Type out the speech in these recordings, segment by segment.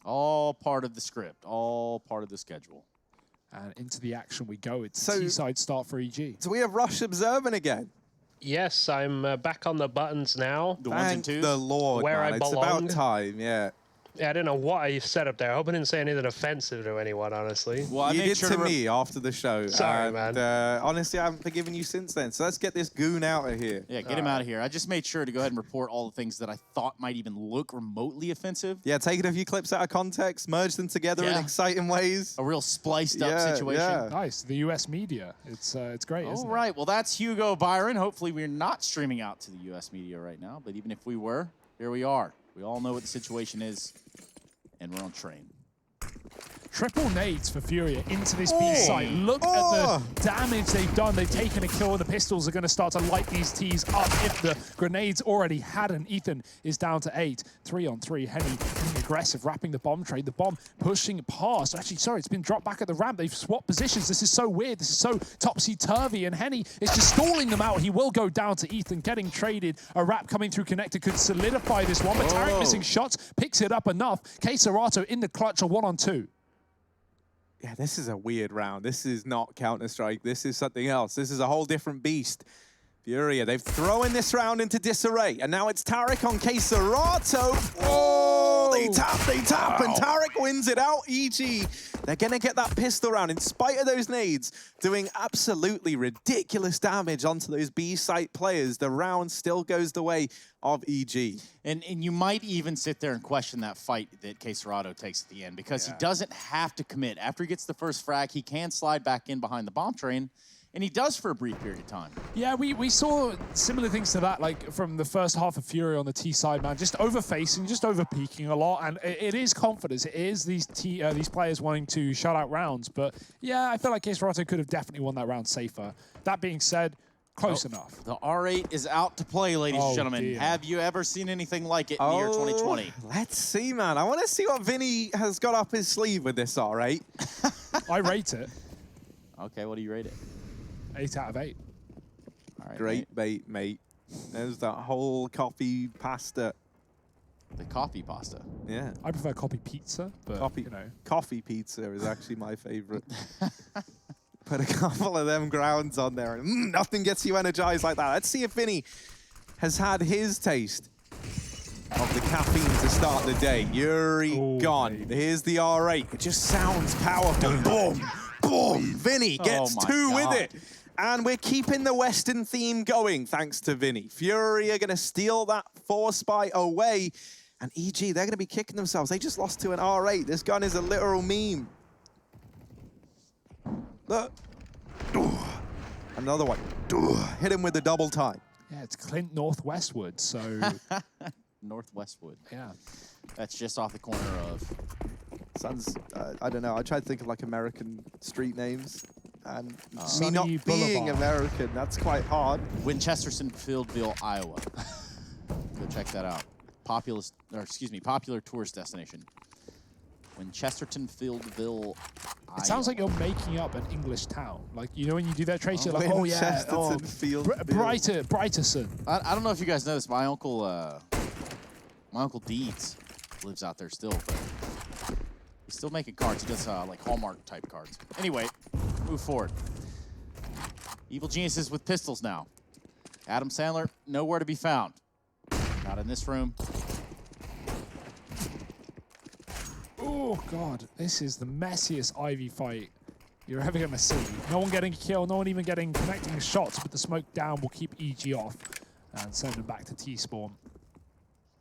All part of the script, all part of the schedule. And into the action we go. It's a T-side start for EG. So we have Rush observing again. Yes, I'm back on the buttons now. The ones and Thank twos? the Lord, Where man. I It's belong. about time, yeah. Yeah, I don't know what I set up there. I hope I didn't say anything offensive to anyone, honestly. Well, I You made did sure to me after the show. Sorry, and, man. Honestly, I haven't forgiven you since then. So let's get this goon out of here. Yeah, get him out of here. I just made sure to go ahead and report all the things that I thought might even look remotely offensive. Yeah, taking a few clips out of context, merge them together in exciting ways. A real spliced up situation. Yeah. Nice, the US media. It's great, All isn't it? right, well, that's Hugo Byron. Hopefully we're not streaming out to the US media right now, but even if we were, here we are. We all know what the situation is, and we're on train. Triple nades for FURIA into this B site. Look at the damage they've done. They've taken a kill. The pistols are going to start to light these T's up if the grenades already hadn't. Ethan is down to 8. 3-on-3. Henny being aggressive, wrapping the bomb trade. The bomb pushing past. Actually, sorry, it's been dropped back at the ramp. They've swapped positions. This is so weird. This is so topsy-turvy. And Henny is just stalling them out. He will go down to Ethan, getting traded. A wrap coming through connector could solidify this one. But Tarek missing shots, picks it up enough. Serato in the clutch, a 1-on-2. Yeah, this is a weird round. This is not Counter-Strike. This is something else. This is a whole different beast. FURIA, they've thrown this round into disarray. And now it's Tarek on Serato. Oh, they tap, and Tarek wins it out. EG, they're going to get that pistol round in spite of those nades, doing absolutely ridiculous damage onto those B-site players. The round still goes the way of EG. And you might even sit there and question that fight that Serato takes at the end, because he doesn't have to commit. After he gets the first frag, he can slide back in behind the bomb train, and he does for a brief period of time. Yeah, we saw similar things to that, like from the first half of FURIA on the T side, man. Just over-facing, just over-peaking a lot, and it is confidence. It is these players wanting to shut out rounds. But yeah, I feel like Serato could have definitely won that round safer. That being said, close enough. The R8 is out to play, ladies and gentlemen. Dear. Have you ever seen anything like it in the year 2020? Let's see, man. I want to see what Vinny has got up his sleeve with this R8. I rate it. Okay, what do you rate it? 8 out of 8. All right, Great bait, mate. There's that whole coffee pasta. The coffee pasta. Yeah. I prefer copy pizza, but you know. Coffee pizza is actually my favorite. Put a couple of them grounds on there, and nothing gets you energized like that. Let's see if Vinny has had his taste of the caffeine to start the day. Yuri gone. Baby. Here's the R8. It just sounds powerful. Boom, boom. Vinny gets 2 with it. And we're keeping the Western theme going, thanks to Vinny. FURIA are going to steal that 4-spy away. And EG, they're going to be kicking themselves. They just lost to an R8. This gun is a literal meme. Look. Another one. Hit him with the double time. Yeah, it's Clint Northwestwood, so... Northwestwood. Yeah. That's just off the corner of... Sounds, I don't know, I tried to think of like American street names. And me Sunny not being Boulevard. American, that's quite hard. Winchesterton Fieldville, Iowa. Go check that out. Popular tourist destination. Winchesterton Fieldville, Iowa. It sounds like you're making up an English town. Like, you know when you do that trace, you're like, oh yeah, Winchesterton Fieldville. Brighterson. I don't know if you guys know this. My uncle Deeds lives out there still, but he's still making cards. He does like Hallmark type cards. Anyway, move forward. Evil geniuses with pistols now. Adam Sandler, nowhere to be found. Not in this room. Oh god, this is the messiest Ivy fight you're ever gonna see. No one getting a kill, no one even getting connecting shots, but the smoke down will keep EG off and send them back to T-spawn.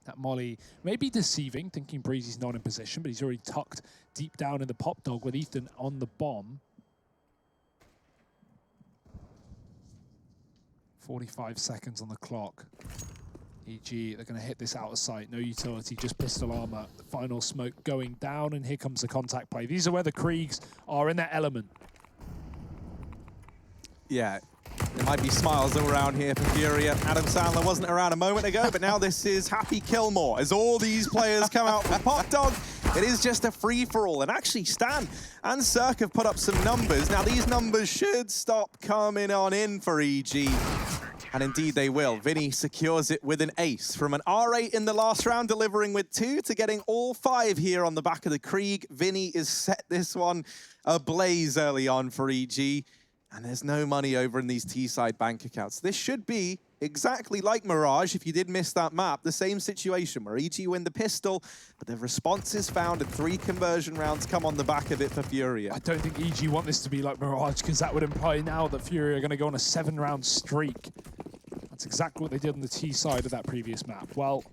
That Molly may be deceiving, thinking Breezy's not in position, but he's already tucked deep down in the pop dog with Ethan on the bomb. 45 seconds on the clock. EG, they're going to hit this out of sight. No utility, just pistol armor. The final smoke going down, and here comes the contact play. These are where the Kriegs are in their element. Yeah, there might be smiles around here for FURIA. Adam Sandler wasn't around a moment ago, but now this is Happy Kilmore. As all these players come out for Pop Dog, it is just a free-for-all. And actually, Stan and Cirque have put up some numbers. Now, these numbers should stop coming on in for EG. And indeed they will. Vinny secures it with an ace. From an R8 in the last round, delivering with 2 to getting all 5 here on the back of the Krieg. Vinny is set this one ablaze early on for EG. And there's no money over in these T-side bank accounts. This should be exactly like Mirage, if you did miss that map, the same situation where EG win the pistol, but the response is found and 3 conversion rounds come on the back of it for FURIA. I don't think EG want this to be like Mirage, because that would imply now that FURIA are going to go on a 7-round streak. That's exactly what they did on the T side of that previous map. Well,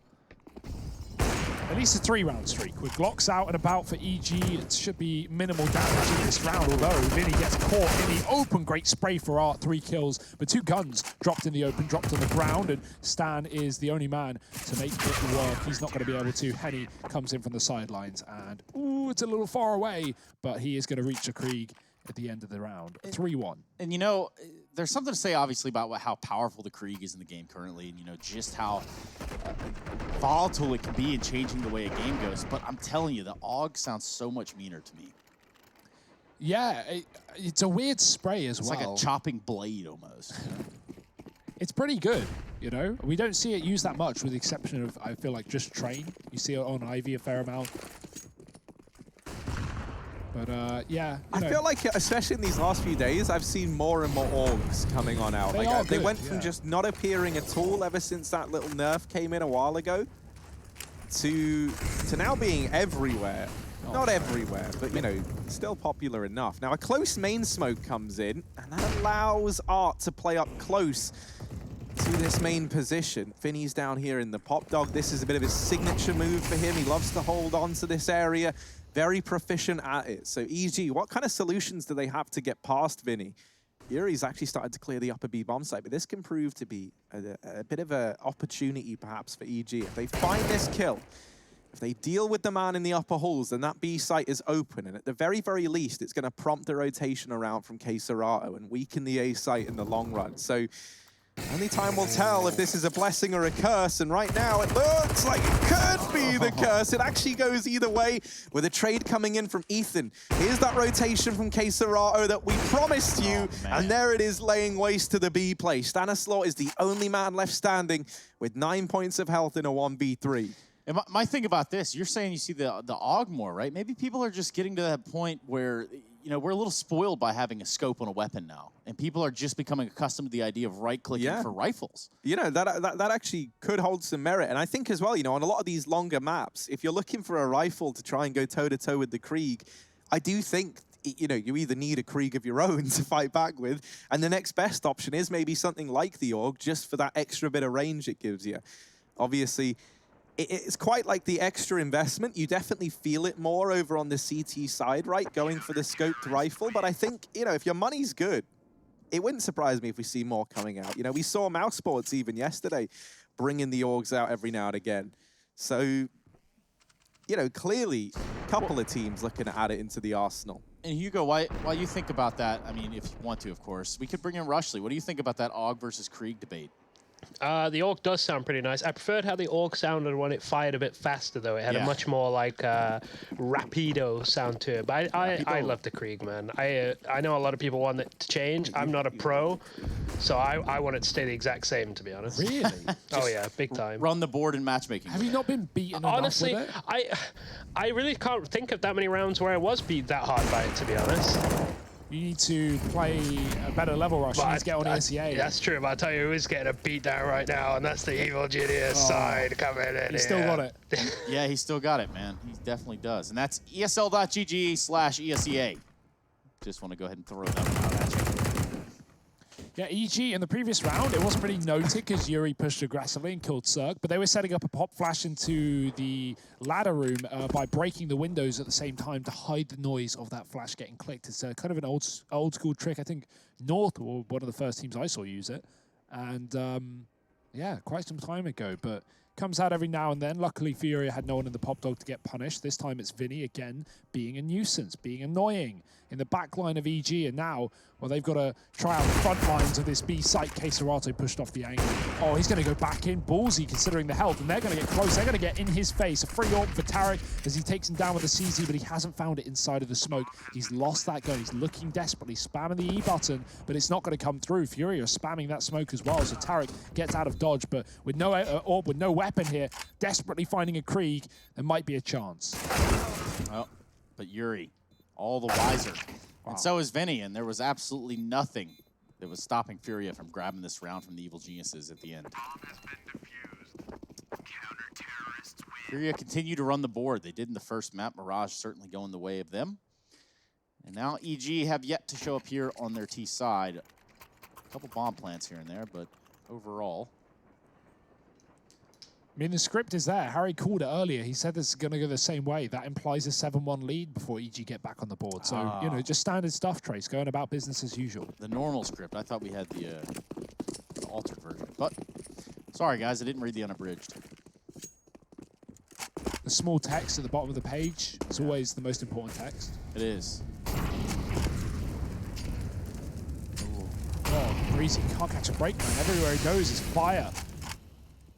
at least a 3-round streak. With Glocks out and about for EG, it should be minimal damage in this round, although Vinny gets caught in the open. Great spray for Art, 3 kills, but 2 guns dropped in the open, dropped on the ground, and Stan is the only man to make it work. He's not going to be able to. Henny comes in from the sidelines, and ooh, it's a little far away, but he is going to reach the Krieg at the end of the round. 3-1. And you know, there's something to say obviously about how powerful the Krieg is in the game currently, and you know, just how volatile it can be in changing the way a game goes. But I'm telling you, the AUG sounds so much meaner to me. Yeah, it's a weird spray as well. It's like a chopping blade almost. It's pretty good, you know? We don't see it used that much, with the exception of, I feel like, just Train. You see it on Ivy a fair amount. But yeah, I feel like, especially in these last few days, I've seen more and more AUGs coming on out. They went from just not appearing at all ever since that little nerf came in a while ago to now being everywhere. Not everywhere, but you know, still popular enough. Now a close main smoke comes in, and that allows Art to play up close to this main position. Vinny's down here in the pop dog. This is a bit of his signature move for him. He loves to hold on to this area. Very proficient at it. So EG, what kind of solutions do they have to get past Vinny? Yuri's actually started to clear the upper B bomb site, but this can prove to be a bit of an opportunity perhaps for EG. If they find this kill, if they deal with the man in the upper halls, then that B site is open, and at the very, very least, it's going to prompt a rotation around from K-Serato and weaken the A site in the long run. So only time will tell if this is a blessing or a curse, and right now it looks like it could be the curse. It actually goes either way, with a trade coming in from Ethan. Here's that rotation from K-Serato that we promised you, and there it is, laying waste to the B play. Stanislaw is the only man left standing with 9 points of health in a 1v3. And my thing about this, you're saying you see the AUG more, right? Maybe people are just getting to that point where, you know, we're a little spoiled by having a scope on a weapon now, and people are just becoming accustomed to the idea of right-clicking for rifles. You know, that actually could hold some merit. And I think as well, you know, on a lot of these longer maps, if you're looking for a rifle to try and go toe-to-toe with the Krieg, I do think, you know, you either need a Krieg of your own to fight back with, and the next best option is maybe something like the AUG, just for that extra bit of range it gives you. Obviously, it's quite like the extra investment. You definitely feel it more over on the CT side, right? Going for the scoped rifle. But I think, you know, if your money's good, it wouldn't surprise me if we see more coming out. You know, we saw Mouse Sports even yesterday bringing the AUGs out every now and again. So, you know, clearly a couple of teams looking to add it into the arsenal. And Hugo, while you think about that, I mean, if you want to, of course, we could bring in Rushley. What do you think about that AUG versus Krieg debate? The AUG does sound pretty nice. I preferred how the AUG sounded when it fired a bit faster, though. It had a much more like rapido sound to it. But I love the Krieg, man. I know a lot of people want it to change. I'm not a pro, so I want it to stay the exact same, to be honest. Really? Oh yeah, big time. Run the board in matchmaking. Have you not been beaten Honestly, enough with it? I really can't think of that many rounds where I was beat that hard by it, to be honest. You need to play a better level rush. You need to get on ESEA. That's true, but I'll tell you who is getting a beat down right now, and that's the Evil Genius side coming in. He still got it. Yeah, he still got it, man. He definitely does. And that's ESL.gg/ESEA. Just want to go ahead and throw that one out at you. Yeah, EG in the previous round, it wasn't really noted because Yuri pushed aggressively and killed Zerg, but they were setting up a pop flash into the ladder room by breaking the windows at the same time to hide the noise of that flash getting clicked. It's kind of an old school trick. I think North were one of the first teams I saw use it. And yeah, quite some time ago, but comes out every now and then. Luckily, Furia had no one in the pop dog to get punished. This time it's Vinny again being a nuisance, being annoying in the back line of EG. And now, well, they've got to try out the front lines of this B site. Serato pushed off the angle. Oh, he's going to go back in. Ballsy considering the health, and they're going to get close. They're going to get in his face. A free AWP for Tarek as he takes him down with the CZ, but he hasn't found it inside of the smoke. He's lost that gun. He's looking desperately, spamming the E button, but it's not going to come through. Furia are spamming that smoke as well, so Tarek gets out of dodge, but with no AWP, with no weapon here, desperately finding a Krieg, there might be a chance. Well, but Yuri, all the wiser. Wow. And so is Vinny, and there was absolutely nothing that was stopping Furia from grabbing this round from the Evil Geniuses at the end. Furia continue to run the board. They did in the first map. Mirage certainly going the way of them. And now EG have yet to show up here on their T side. A couple bomb plants here and there, but overall. I mean, the script is there. Harry called it earlier. He said this is going to go the same way. That implies a 7-1 lead before EG get back on the board. So, you know, just standard stuff, Trace, going about business as usual. The normal script. I thought we had the altered version. But, sorry, guys, I didn't read the unabridged. The small text at the bottom of the page is always the most important text. It is. Ooh. Oh, Breezy can't catch a break, man. Everywhere he goes is fire.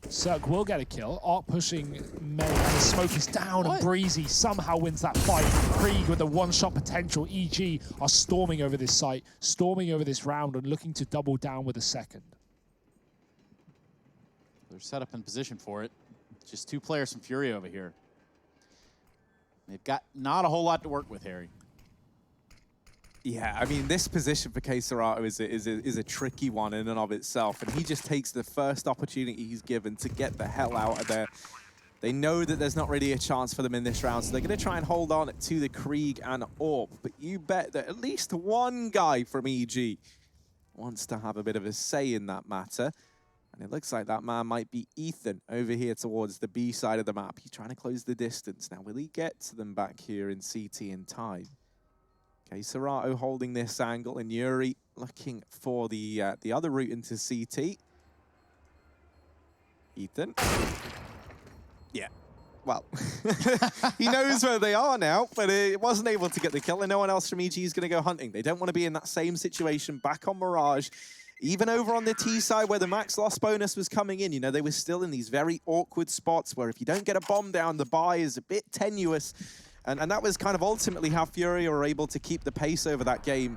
Cirque will get a kill. Art pushing May, and the smoke is down, and Breezy somehow wins that fight. Krieg with the one-shot potential. EG are storming over this site, storming over this round, and looking to double down with a second. They're set up in position for it. Just two players from Furia over here. They've got not a whole lot to work with, Harry. Yeah, I mean, this position for Serato is a tricky one in and of itself, and he just takes the first opportunity he's given to get the hell out of there. They know that there's not really a chance for them in this round, so they're going to try and hold on to the Krieg and AWP, but you bet that at least one guy from EG wants to have a bit of a say in that matter. And it looks like that man might be Ethan over here towards the B side of the map. He's trying to close the distance. Now, will he get to them back here in CT in time? Okay, Serato holding this angle, and Yuri looking for the other route into CT. Ethan. Yeah. Well, he knows where they are now, but it wasn't able to get the kill, and no one else from EG is going to go hunting. They don't want to be in that same situation back on Mirage. Even over on the T side where the max loss bonus was coming in, you know, they were still in these very awkward spots where if you don't get a bomb down, the buy is a bit tenuous. And that was kind of ultimately how Furia were able to keep the pace over that game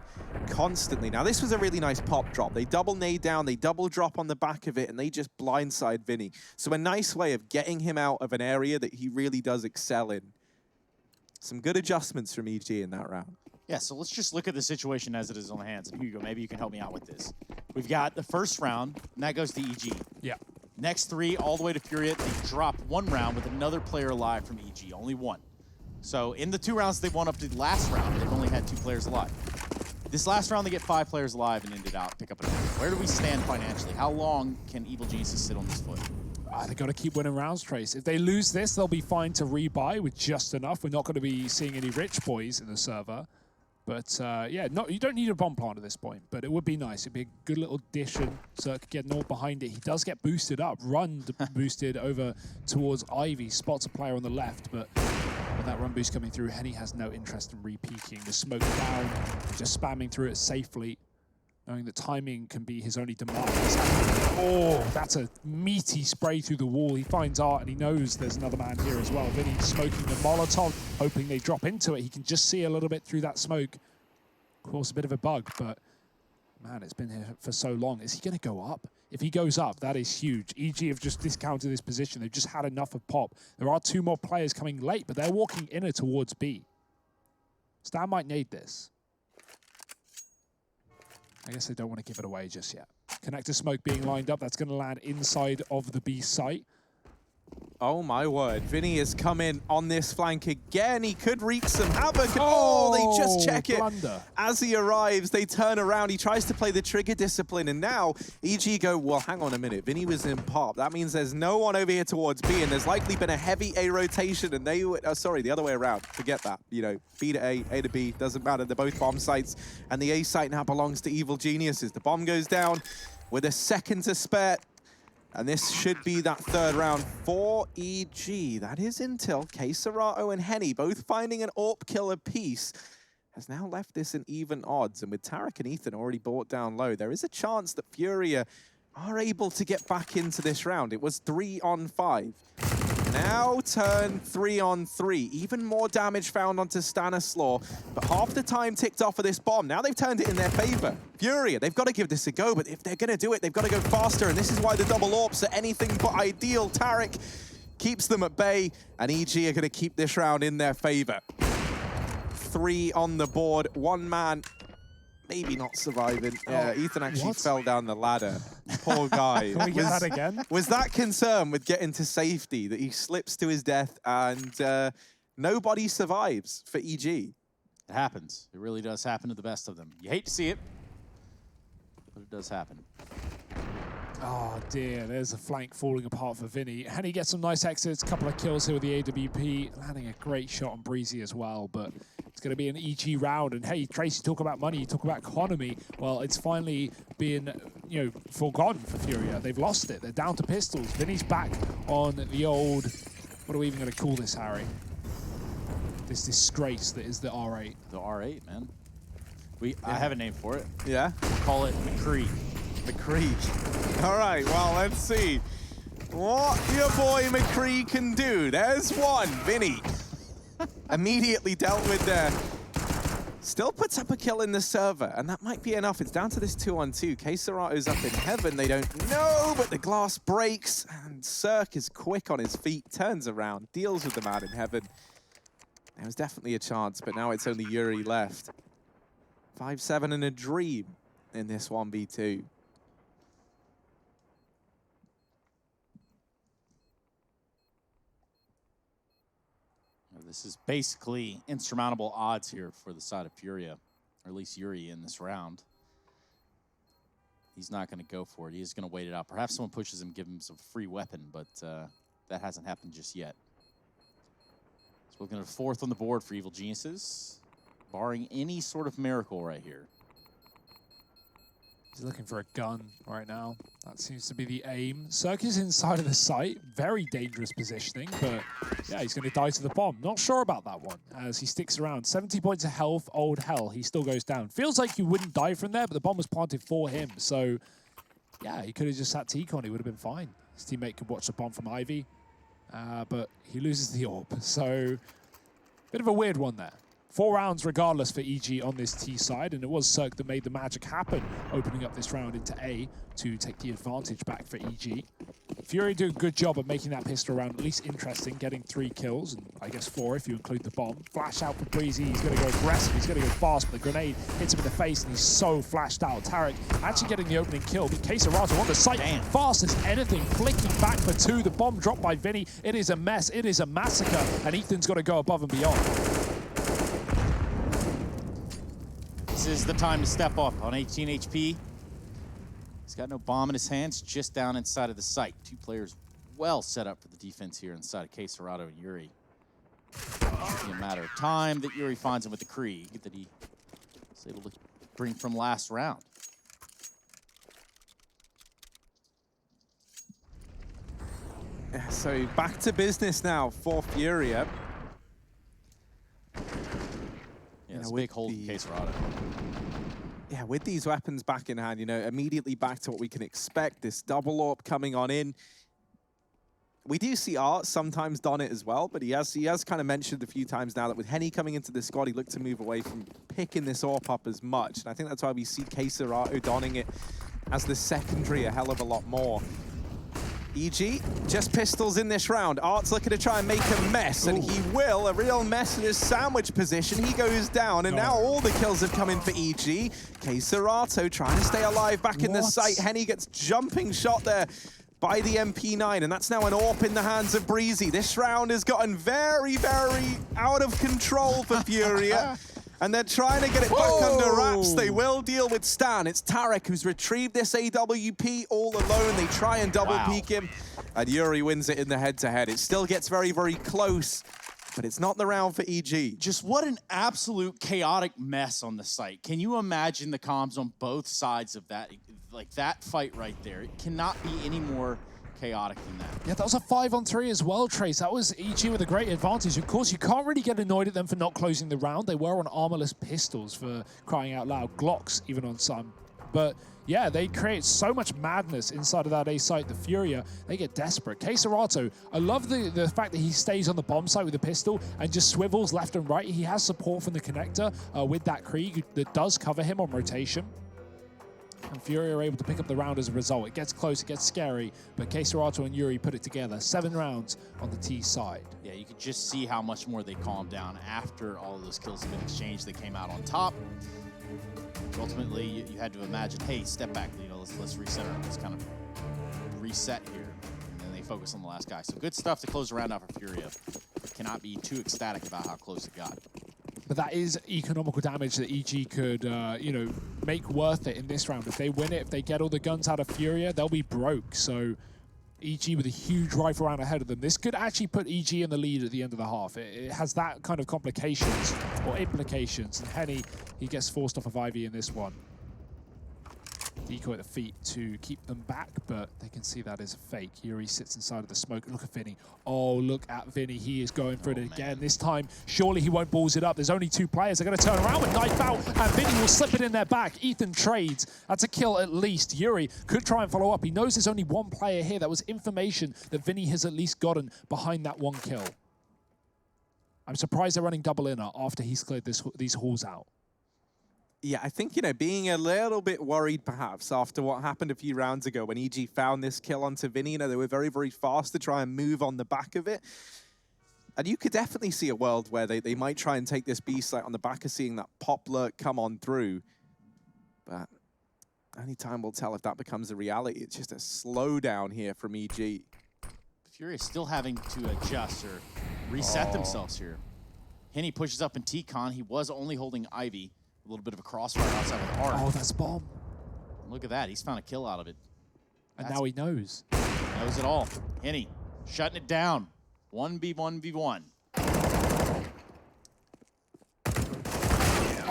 constantly. Now, this was a really nice pop drop. They double nade down, they double drop on the back of it, and they just blindside Vinny. So a nice way of getting him out of an area that he really does excel in. Some good adjustments from EG in that round. Yeah, so let's just look at the situation as it is on the hands. And Hugo, maybe you can help me out with this. We've got the first round, and that goes to EG. Yeah. Next three, all the way to Furia. They drop one round with another player alive from EG, only one. So in the 2 rounds they won up to the last round, they've only had 2 players alive. This last round, they get 5 players alive and end it out, pick up a win. Where do we stand financially? How long can Evil Geniuses sit on this foot? They've got to keep winning rounds, Trace. If they lose this, they'll be fine to rebuy with just enough. We're not going to be seeing any rich boys in the server. But yeah, you don't need a bomb plant at this point, but it would be nice. It'd be a good little addition, so it could get North behind it. He does get boosted up, run boosted over towards Ivy, spots a player on the left, but with that run boost coming through, Henny has no interest in re-peeking. The smoke down, just spamming through it safely, knowing that timing can be his only demise. Oh, that's a meaty spray through the wall. He finds Art, and he knows there's another man here as well. Vinny smoking the Molotov, hoping they drop into it. He can just see a little bit through that smoke. Of course, a bit of a bug, but man, it's been here for so long. Is he going to go up? If he goes up, that is huge. EG have just discounted this position. They've just had enough of pop. There are 2 more players coming late, but they're walking inner towards B. Stan might nade this. I guess they don't want to give it away just yet. Connector smoke being lined up. That's going to land inside of the B site. Oh my word, Vinny has come in on this flank again. He could wreak some havoc. Oh, they just check it. Blunder. As he arrives, they turn around. He tries to play the trigger discipline, and now EG go, well, hang on a minute. Vinny was in pop. That means there's no one over here towards B, and there's likely been a heavy A rotation, and they would, sorry, the other way around. Forget that. You know, B to A to B, doesn't matter. They're both bomb sites, and the A site now belongs to Evil Geniuses. The bomb goes down with a second to spare. And this should be that third round for EG. That is until K-Serato and Henny both finding an AWP kill apiece has now left this in even odds. And with Tarek and Ethan already brought down low, there is a chance that FURIA are able to get back into this round. It was 3 on 5. Now turn 3 on 3. Even more damage found onto Stanislaw, but half the time ticked off of this bomb. Now they've turned it in their favor. FURIA, they've got to give this a go, but if they're going to do it, they've got to go faster, and this is why the double AWPs are anything but ideal. Tarek keeps them at bay, and EG are going to keep this round in their favor. 3 on the board, one man maybe not surviving. Yeah, Ethan actually fell down the ladder. Poor guy. Can we get that again? Was that concern with getting to safety that he slips to his death and nobody survives for EG? It happens. It really does happen to the best of them. You hate to see it, but it does happen. Oh dear, there's a flank falling apart for Vinny. And he gets some nice exits, a couple of kills here with the AWP, landing a great shot on Breezy as well, but it's going to be an EG round. And hey, Tracy, talk about money, you talk about economy. Well, it's finally been, you know, forgotten for FURIA. They've lost it. They're down to pistols. Vinny's back on the old, what are we even going to call this, Harry? This disgrace that is the R8. The R8, man. I have a name for it. Yeah? Call it McCree. McCree. All right, well, let's see what your boy McCree can do. There's one. Vinny immediately dealt with there. Still puts up a kill in the server, and that might be enough. It's down to this 2-on-2. K-Serato's up in heaven. They don't know, but the glass breaks, and Cirque is quick on his feet, turns around, deals with the man in heaven. There was definitely a chance, but now it's only Yuri left. 5-7 and a dream in this 1v2. This is basically insurmountable odds here for the side of FURIA, or at least Yuri in this round. He's not going to go for it. He's going to wait it out. Perhaps someone pushes him, give him some free weapon, but that hasn't happened just yet. So we're looking at a 4th on the board for Evil Geniuses, barring any sort of miracle right here. He's looking for a gun right now. That seems to be the aim. Cirque is inside of the site. Very dangerous positioning, but yeah, he's going to die to the bomb. Not sure about that one as he sticks around. 70 points of health, old hell. He still goes down. Feels like he wouldn't die from there, but the bomb was planted for him. So yeah, he could have just sat T-Con. He would have been fine. His teammate could watch the bomb from Ivy, but he loses the AWP. So bit of a weird one there. 4 rounds regardless for EG on this T side, and it was Cirque that made the magic happen, opening up this round into A to take the advantage back for EG. FURIA do a good job of making that pistol round at least interesting, getting 3 kills, and I guess 4 if you include the bomb. Flash out for Breezy, he's going to go aggressive, he's going to go fast, but the grenade hits him in the face, and he's so flashed out. Tarek actually getting the opening kill, but K-Serato on the site, fast as anything, flicking back for 2. The bomb dropped by Vinny. It is a mess, it is a massacre, and Ethan's got to go above and beyond. This is the time to step up on 18 HP. He's got no bomb in his hands, just down inside of the site. 2 players well set up for the defense here inside of K-Serato and Yuri. It's a matter of time that Yuri finds him with the Krieg that he was able to bring from last round. Yeah, so back to business now for FURIA. Yeah, it's a big hold in K-Serato. Yeah, with these weapons back in hand, you know, immediately back to what we can expect. This double AWP coming on in. We do see Art sometimes don it as well, but he has kind of mentioned a few times now that with Henny coming into the squad, he looked to move away from picking this AWP up as much. And I think that's why we see K-Serato donning it as the secondary a hell of a lot more. EG, just pistols in this round. Art's looking to try and make a mess, and he will. A real mess in his sandwich position. He goes down, and now all the kills have come in for EG. K-Serato trying to stay alive back in the site. Henny gets jumping shot there by the MP9, and that's now an AWP in the hands of Breezy. This round has gotten very, very out of control for FURIA. And they're trying to get it back under wraps. They will deal with Stan. It's Tarek who's retrieved this AWP all alone. They try and double peek him, and Yuri wins it in the head-to-head. It still gets very, very close, but it's not the round for EG. Just what an absolute chaotic mess on the site. Can you imagine the comms on both sides of that? Like that fight right there. It cannot be any more chaotic than that. Yeah, that was a 5-on-3 as well, Trace. That was EG with a great advantage. Of course, you can't really get annoyed at them for not closing the round. They were on armorless pistols, for crying out loud. Glocks, even on some. But yeah, they create so much madness inside of that A site. The Furia, they get desperate. Keserato, I love the fact that he stays on the bomb site with the pistol and just swivels left and right. He has support from the connector with that Krieg that does cover him on rotation. And Furia are able to pick up the round as a result. It gets close, it gets scary, but Keserato and Yuri put it together. 7 rounds on the T side. Yeah, you could just see how much more they calmed down after all of those kills have been exchanged. They came out on top. Ultimately, you had to imagine, hey, step back, you know, let's reset let's kind of reset here. And then they focus on the last guy. So good stuff to close the round out for Furia. Cannot be too ecstatic about how close it got. But that is economical damage that EG could, you know, make worth it in this round. If they win it, if they get all the guns out of Furia, they'll be broke. So EG with a huge rifle round ahead of them. This could actually put EG in the lead at the end of the half. It has that kind of complications or implications. And Henny, he gets forced off of Ivy in this one. Decoy at the feet to keep them back, but they can see that as a fake. Yuri sits inside of the smoke. Look at Vinny. Oh, look at Vinny. He is going for it again. This time, surely he won't balls it up. There's only 2 players. They're going to turn around with knife out, and Vinny will slip it in their back. Ethan trades. That's a kill at least. Yuri could try and follow up. He knows there's only 1 player here. That was information that Vinny has at least gotten behind that 1 kill. I'm surprised they're running double inner after he's cleared these halls out. Yeah, I think, you know, being a little bit worried perhaps after what happened a few rounds ago when EG found this kill onto Vinny. You know, they were very, very fast to try and move on the back of it. And you could definitely see a world where they might try and take this B site on the back of seeing that pop lurk come on through. But only time will tell if that becomes a reality. It's just a slowdown here from EG. Furia still having to adjust or reset themselves here. Henny pushes up in T-Con. He was only holding Ivy. A little bit of a crossfire outside with Arc. Oh, that's bomb. Look at that. He's found a kill out of it. And now he knows. Knows it all. Henny shutting it down. 1v1v1.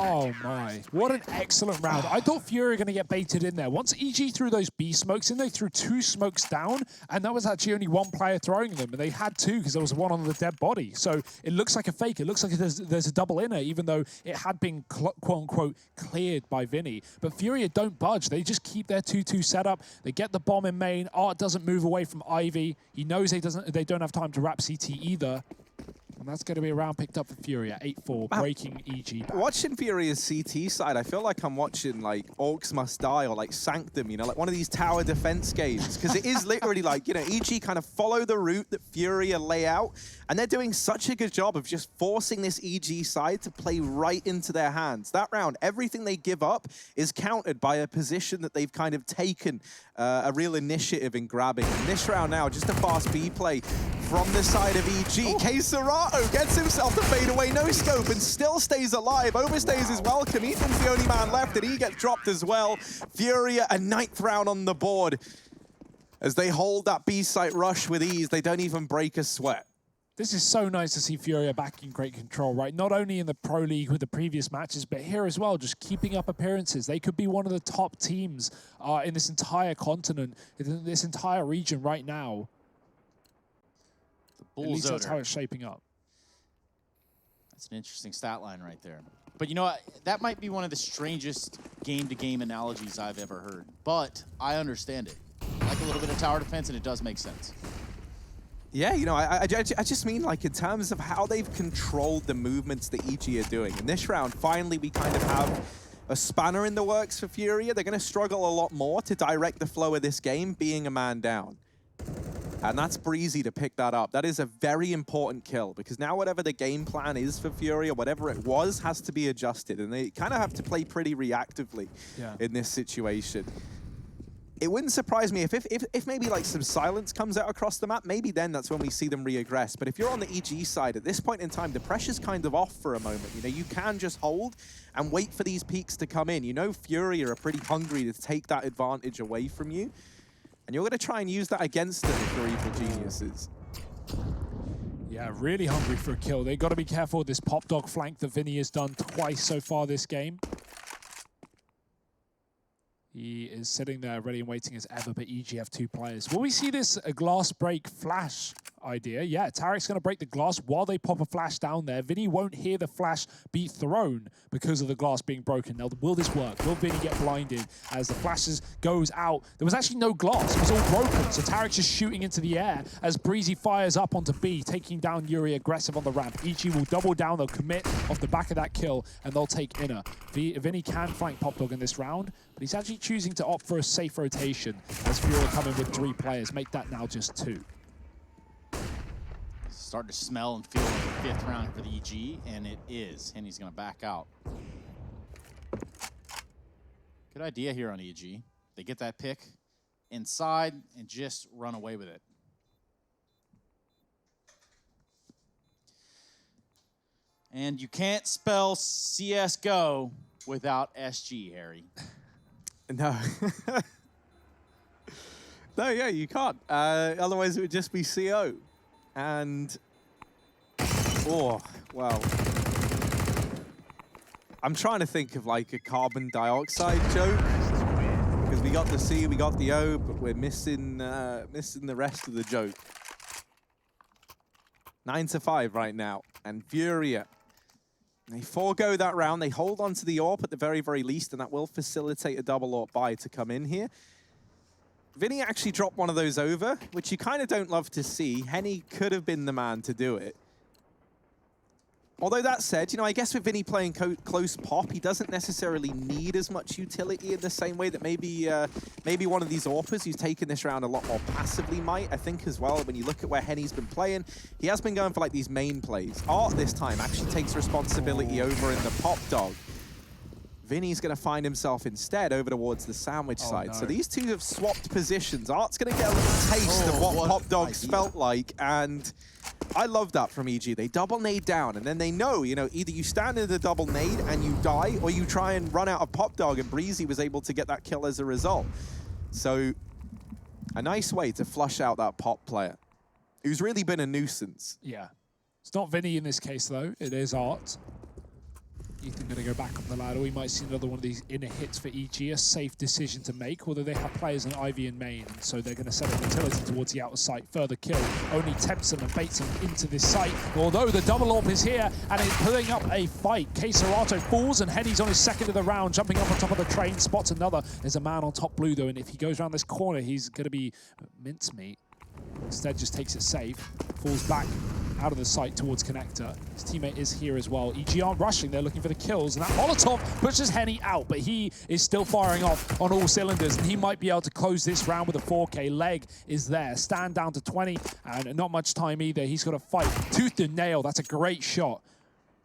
Oh my, what an excellent round. I thought Fury were going to get baited in there. Once EG threw those B smokes in, they threw 2 smokes down, and that was actually only 1 player throwing them, and they had 2 because there was 1 on the dead body. So it looks like a fake. It looks like there's a double inner, even though it had been quote-unquote cleared by Vinny. But Furia don't budge. They just keep their 2-2 setup. They get the bomb in main. Art doesn't move away from Ivy. He knows they don't have time to wrap CT either. And that's going to be a round picked up for Furia, 8-4, breaking EG back. Watching Furia's CT side, I feel like I'm watching like Orcs Must Die or like Sanctum, you know, like one of these tower defense games. Because it is literally like, you know, EG kind of follow the route that Furia lay out. And they're doing such a good job of just forcing this EG side to play right into their hands. That round, everything they give up is countered by a position that they've kind of taken a real initiative in grabbing. And this round now, just a fast B play from the side of EG. Keserato gets himself the fadeaway no-scope and still stays alive. Overstays his welcome. Ethan's the only man left, and he gets dropped as well. Furia, a 9th round on the board. As they hold that B-site rush with ease, they don't even break a sweat. This is so nice to see Furia back in great control, right? Not only in the Pro League with the previous matches, but here as well, just keeping up appearances. They could be one of the top teams in this entire continent, in this entire region right now. The At least that's how it's shaping up. That's an interesting stat line right there. But you know what? That might be one of the strangest game-to-game analogies I've ever heard. But I understand it. I like a little bit of tower defense, and it does make sense. Yeah, you know, I just mean like in terms of how they've controlled the movements that EG are doing. In this round, finally, we kind of have a spanner in the works for Furia. They're going to struggle a lot more to direct the flow of this game, being a man down. And that's Breezy to pick that up. That is a very important kill, because now whatever the game plan is for Furia, whatever it was, has to be adjusted. And they kind of have to play pretty reactively in this situation. It wouldn't surprise me if maybe like some silence comes out across the map, maybe then that's when we see them reaggress. But if you're on the EG side, at this point in time, the pressure's kind of off for a moment. You know, you can just hold and wait for these peaks to come in. You know Furia are pretty hungry to take that advantage away from you. And you're going to try and use that against them if you're evil geniuses. Yeah, really hungry for a kill. They've got to be careful with this pop dog flank that Vinny has done twice so far this game. He is sitting there ready and waiting as ever, but EGF 2 players. Will we see this glass break flash idea? Yeah, Tarek's going to break the glass while they pop a flash down there. Vinny won't hear the flash be thrown because of the glass being broken. Now, will this work? Will Vinny get blinded as the flashes goes out? There was actually no glass. It was all broken, so Tarek's just shooting into the air as Breezy fires up onto B, taking down Yuri aggressive on the ramp. EG will double down. They'll commit off the back of that kill, and they'll take inner. Vinny can flank Popdog in this round, but he's actually choosing to opt for a safe rotation as FURIA come in with 3 players. Make that now just 2. Starting to smell and feel like the 5th round for the EG, and it is. Henny's going to back out. Good idea here on EG. They get that pick inside and just run away with it. And you can't spell CSGO without SG, Harry. No. No, yeah, you can't. Otherwise, it would just be CO. And, oh, well. I'm trying to think of like a carbon dioxide joke. Because we got the C, we got the O, but we're missing the rest of the joke. 9-5 right now. And FURIA, they forego that round. They hold on to the AWP at the very, very least, and that will facilitate a double AWP buy to come in here. Vinny actually dropped one of those over, which you kind of don't love to see. Henny could have been the man to do it. Although that said, you know, I guess with Vinny playing close pop, he doesn't necessarily need as much utility in the same way that maybe one of these AWPers who's taken this round a lot more passively might, I think, as well. When you look at where Henny's been playing, he has been going for like these main plays. Art this time actually takes responsibility over in the pop dog. Vinny's going to find himself instead over towards the sandwich side. No. So these two have swapped positions. Art's going to get a little taste of what Pop Dogs felt like, and I love that from EG. They double nade down, and then they know, you know, either you stand in the double nade and you die, or you try and run out of Pop Dog, and Breezy was able to get that kill as a result. So a nice way to flush out that Pop player, who's really been a nuisance. Yeah. It's not Vinny in this case, though. It is Art. Ethan going to go back up the ladder. We might see another one of these inner hits for EG. A safe decision to make, although they have players in Ivy and main, so they're going to set up utility towards the outer site. Further kill only tempts them and baits them into this site. Although the double AWP is here and it's pulling up a fight. Keserato falls and Henny's on his 2nd of the round, jumping up on top of the train, spots another. There's a man on top blue though, and if he goes around this corner, he's going to be mincemeat. Instead, just takes it safe, falls back out of the site towards Connector. His teammate is here as well. EG aren't rushing, they're looking for the kills, and that Molotov pushes Henny out, but he is still firing off on all cylinders, and he might be able to close this round with a 4K. Leg is there, stand down to 20, and not much time either. He's got to fight tooth and nail. That's a great shot.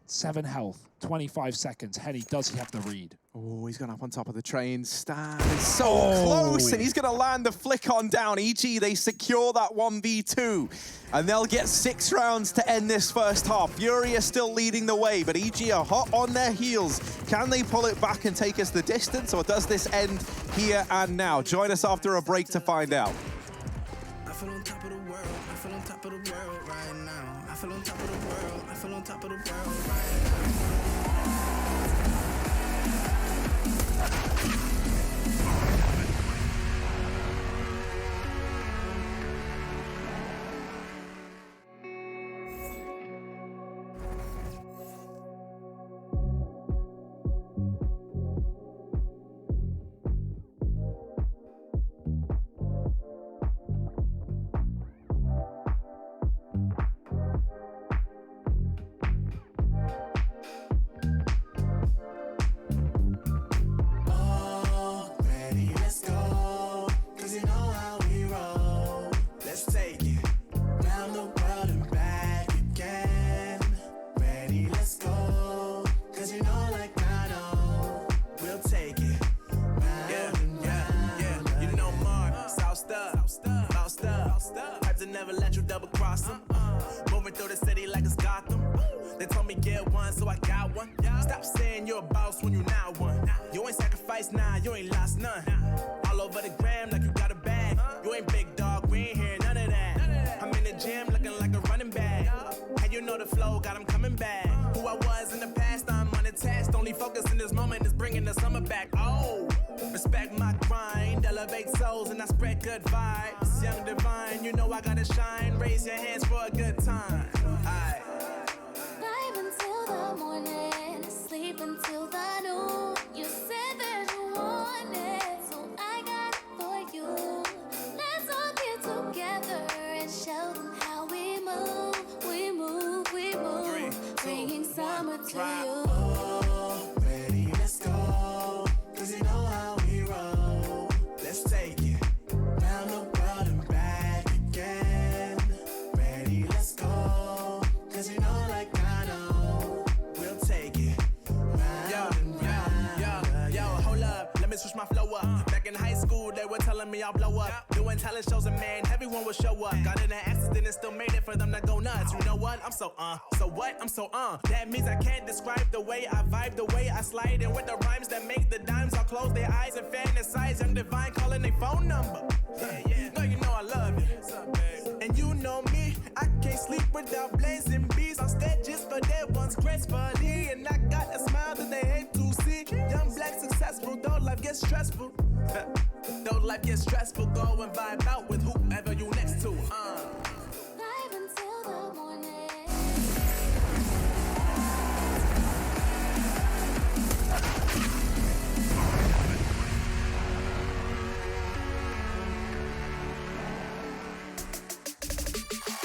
7 health, 25 seconds. Henny, does he have the read? Oh, he's gone up on top of the train. Stan is so close, and he's going to land the flick on down. EG, they secure that 1v2, and they'll get 6 rounds to end this first half. FURIA still leading the way, but EG are hot on their heels. Can they pull it back and take us the distance, or does this end here and now? Join us after a break to find out. I feel on top of the world. I feel on top of the world right now. I feel on top of the world. I feel on top of the world right now. Never let you double cross them. Moving through the city like it's Gotham. They told me get one, so I got one. Stop saying you're a boss when you not one. You ain't sacrificed, nah, you ain't lost none. All over the gram like you got a bag. You ain't big dog, we ain't hearing none of that. I'm in the gym looking like a running back. And you know the flow, got him coming back. Who I was in the past, I'm unattached. Only focus in this moment is bringing the summer back. Oh, respect my good vibes. Young divine, you know I gotta shine. Raise your hands for a good time. Aight. Vibe until the morning, sleep until the noon. You said that you want it, so I got it for you. Let's all get together and show them how we move. We move, we move. 3, 2, Bringing summer 1, to drop. you. Oh, ready, let's go. 'Cause you know how we roll. Let's take it round the world and back again. Ready, let's go. 'Cause you know, like I know, we'll take it round and round. Yo, hold up, let me switch my flow up. Back in high school, they were telling me I'll blow up. Doing talent shows and man, everyone would show up. Got in an accident and still made it for them to go nuts. You know what? I'm so what? I'm so That means I can't describe the way I vibe, the way I slide in with the rhymes that make the dimes. I'll close their eyes and fantasize. Young divine calling their phone number. Yeah. No, you know I love you. And you know me, I can't sleep without blazing beats on stages for their ones gracefully. And I got a smile that they hate to see. Young black successful, though life gets stressful. Though life gets stressful, go and vibe out with whoever you next to. Vibe until the morning.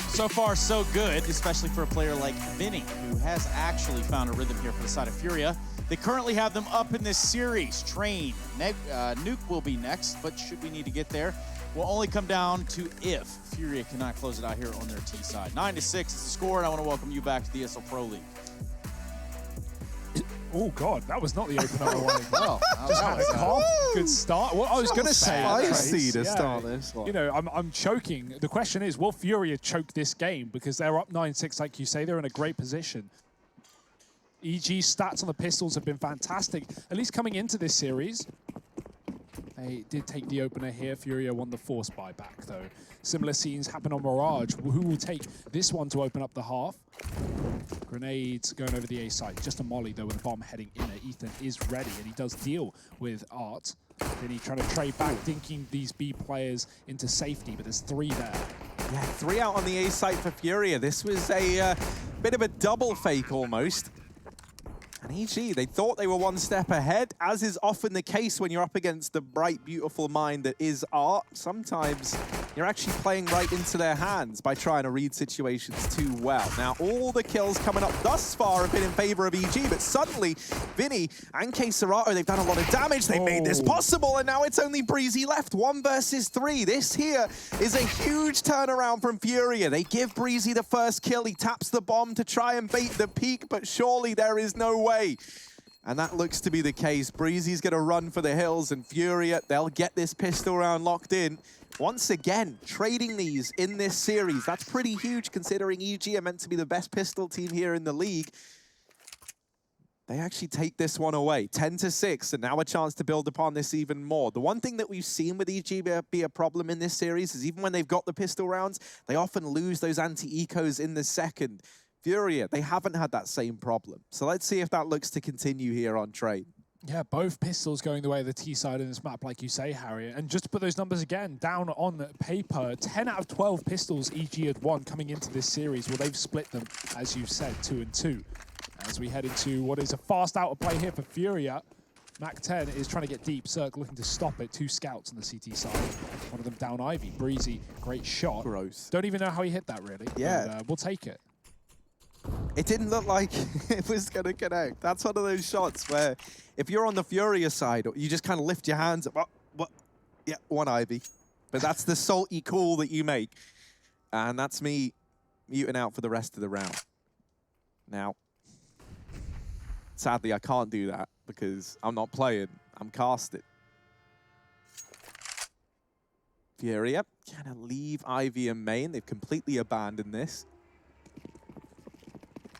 So far, so good, especially for a player like Vinny, who has actually found a rhythm here for the side of FURIA. They currently have them up in this series. Train, Nuke will be next, but should we need to get there, will only come down to if FURIA cannot close it out here on their T side. 9-6 is the score, and I want to welcome you back to the ESL Pro League. Oh God, that was not the opener I wanted. Well, Just had a calm, good start. What I was going to say, Spicy to yeah, start this one. You know, I'm choking. The question is, will FURIA choke this game? Because they're up 9-6, like you say, they're in a great position. EG's stats on the pistols have been fantastic, at least coming into this series. They did take the opener here. FURIA won the force buyback, though. Similar scenes happen on Mirage. Who will take this one to open up the half? Grenades going over the A side. Just a molly, though, with a bomb heading in there. Ethan is ready, and he does deal with Art. Then he trying to trade back, dinking these B players into safety, but there's 3 there. Yeah, 3 out on the A site for FURIA. This was a bit of a double fake almost. And EG, they thought they were one step ahead, as is often the case when you're up against the bright, beautiful mind that is Art. Sometimes you're actually playing right into their hands by trying to read situations too well. Now, all the kills coming up thus far have been in favor of EG, but suddenly, Vinny and Serato, they've done a lot of damage. They've made this possible, and now it's only Breezy left. 1 versus 3. This here is a huge turnaround from FURIA. They give Breezy the first kill. He taps the bomb to try and bait the peak, but surely there is no way. And that looks to be the case. Breezy's going to run for the hills, and FURIA, they'll get this pistol round locked in. Once again, trading these in this series. That's pretty huge considering EG are meant to be the best pistol team here in the league. They actually take this one away. 10-6, and now a chance to build upon this even more. The one thing that we've seen with EG be a problem in this series is even when they've got the pistol rounds, they often lose those anti-ecos in the second. FURIA, they haven't had that same problem. So let's see if that looks to continue here on trade. Yeah, both pistols going the way of the T side in this map, like you say, Harry. And just to put those numbers again down on paper, 10 out of 12 pistols EG had won coming into this series. Well, they've split them, as you said, 2-2. As we head into what is a fast out of play here for FURIA. Mac-10 is trying to get deep. Cirque looking to stop it. 2 scouts on the CT side. One of them down Ivy. Breezy, great shot. Gross. Don't even know how he hit that, really. Yeah. But, we'll take it. It didn't look like it was going to connect. That's one of those shots where if you're on the FURIA side, you just kind of lift your hands up. What? Yeah, 1 Ivy. But that's the salty call that you make. And that's me muting out for the rest of the round. Now, sadly, I can't do that because I'm not playing. I'm casted. FURIA kind of leave Ivy and main. They've completely abandoned this.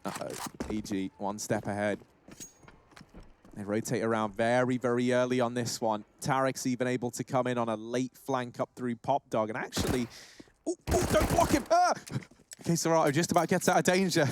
Uh-oh, EG 1 step ahead. They rotate around very, very early on this one. Tarek's even able to come in on a late flank up through Pop Dog. And actually, don't block him! Ah! Okay, Serato just about gets out of danger.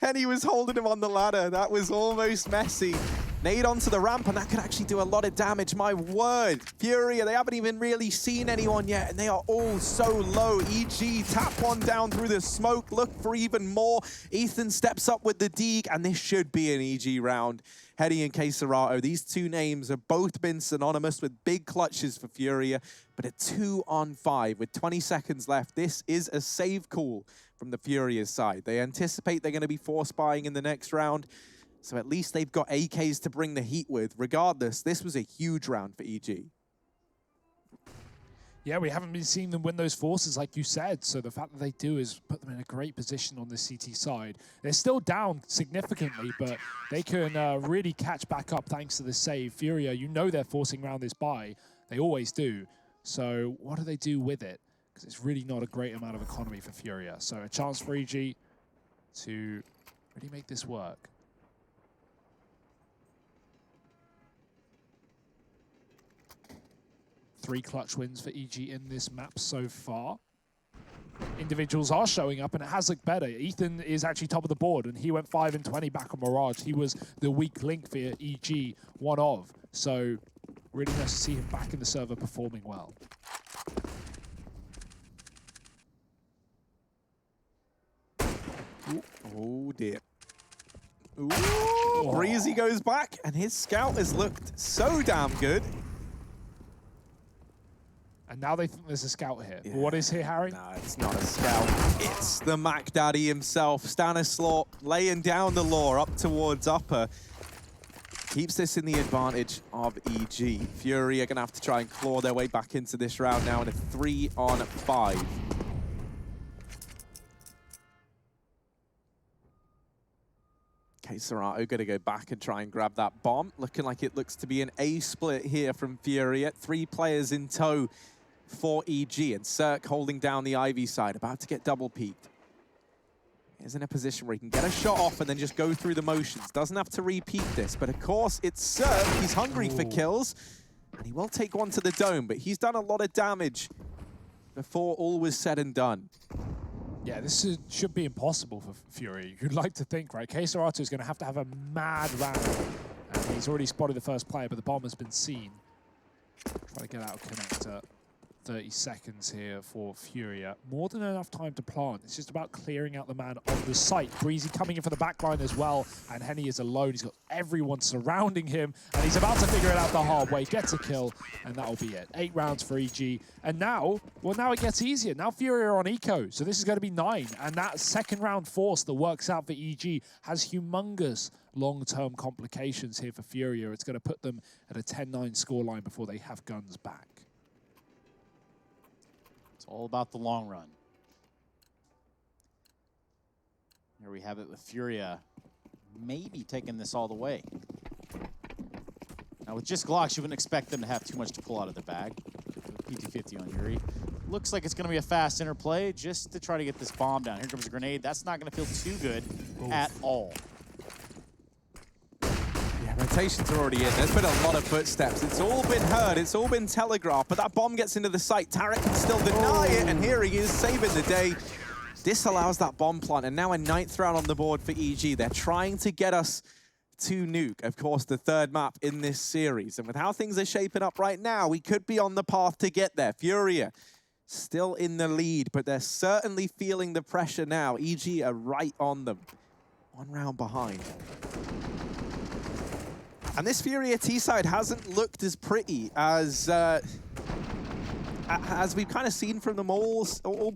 And he was holding him on the ladder. That was almost messy. Nade onto the ramp, and that could actually do a lot of damage. My word. FURIA, they haven't even really seen anyone yet, and they are all so low. EG tap one down through the smoke, look for even more. Ethan steps up with the Deeg, and this should be an EG round. Henny and Keserato, these two names have both been synonymous with big clutches for FURIA, but a 2-on-5 with 20 seconds left. This is a save call from the FURIA side. They anticipate they're going to be force buying in the next round. So at least they've got AKs to bring the heat with. Regardless, this was a huge round for EG. Yeah, we haven't been seeing them win those forces, like you said. So the fact that they do is put them in a great position on the CT side. They're still down significantly, but they can really catch back up thanks to the save. FURIA, you know they're forcing around this buy. They always do. So what do they do with it? Because it's really not a great amount of economy for FURIA. So a chance for EG to really make this work. 3 clutch wins for EG in this map so far. Individuals are showing up, and it has looked better. Ethan is actually top of the board, and he went 5 and 20 back on Mirage. He was the weak link for EG, one of. So really nice to see him back in the server performing well. Oh dear. Ooh, Breezy goes back, and his scout has looked so damn good. And now they think there's a scout here. Yeah. But what is here, Harry? No, it's not a scout. It's the Mac Daddy himself. Stanislaw laying down the law up towards upper. Keeps this in the advantage of EG. FURIA are going to have to try and claw their way back into this round now in a 3-on-5. Keserato going to go back and try and grab that bomb. Looking like it looks to be an A split here from FURIA. 3 players in tow for EG, and Cirque holding down the Ivy side, about to get double peaked. He's in a position where he can get a shot off and then just go through the motions. Doesn't have to repeat this, but of course it's Cirque. He's hungry for kills, and he will take one to the dome, but he's done a lot of damage before all was said and done. Yeah, this should be impossible for FURIA. You'd like to think, right? Keserato is going to have a mad round. And he's already spotted the first player, but the bomb has been seen. Try to get out of connector. 30 seconds here for FURIA. More than enough time to plant. It's just about clearing out the man on the site. Breezy coming in for the backline as well, and Henny is alone. He's got everyone surrounding him, and he's about to figure it out the hard way. Gets a kill, and that'll be it. 8 rounds for EG. And now, well, now it gets easier. Now FURIA are on eco, so this is going to be 9. And that second round force that works out for EG has humongous long-term complications here for FURIA. It's going to put them at a 10-9 scoreline before they have guns back. It's all about the long run. Here we have it with FURIA maybe taking this all the way. Now with just Glocks, you wouldn't expect them to have too much to pull out of the bag. PT50 on Yuri. Looks like it's going to be a fast interplay just to try to get this bomb down. Here comes a grenade. That's not going to feel too good at all. Rotations are already in. There's been a lot of footsteps. It's all been heard. It's all been telegraphed. But that bomb gets into the site. Tarek can still deny it. And here he is, saving the day. Disallows that bomb plant. And now a 9th round on the board for EG. They're trying to get us to nuke. Of course, the 3rd map in this series. And with how things are shaping up right now, we could be on the path to get there. FURIA still in the lead, but they're certainly feeling the pressure now. EG are right on them. 1 round behind. And this FURIA T side hasn't looked as pretty as we've kind of seen from them all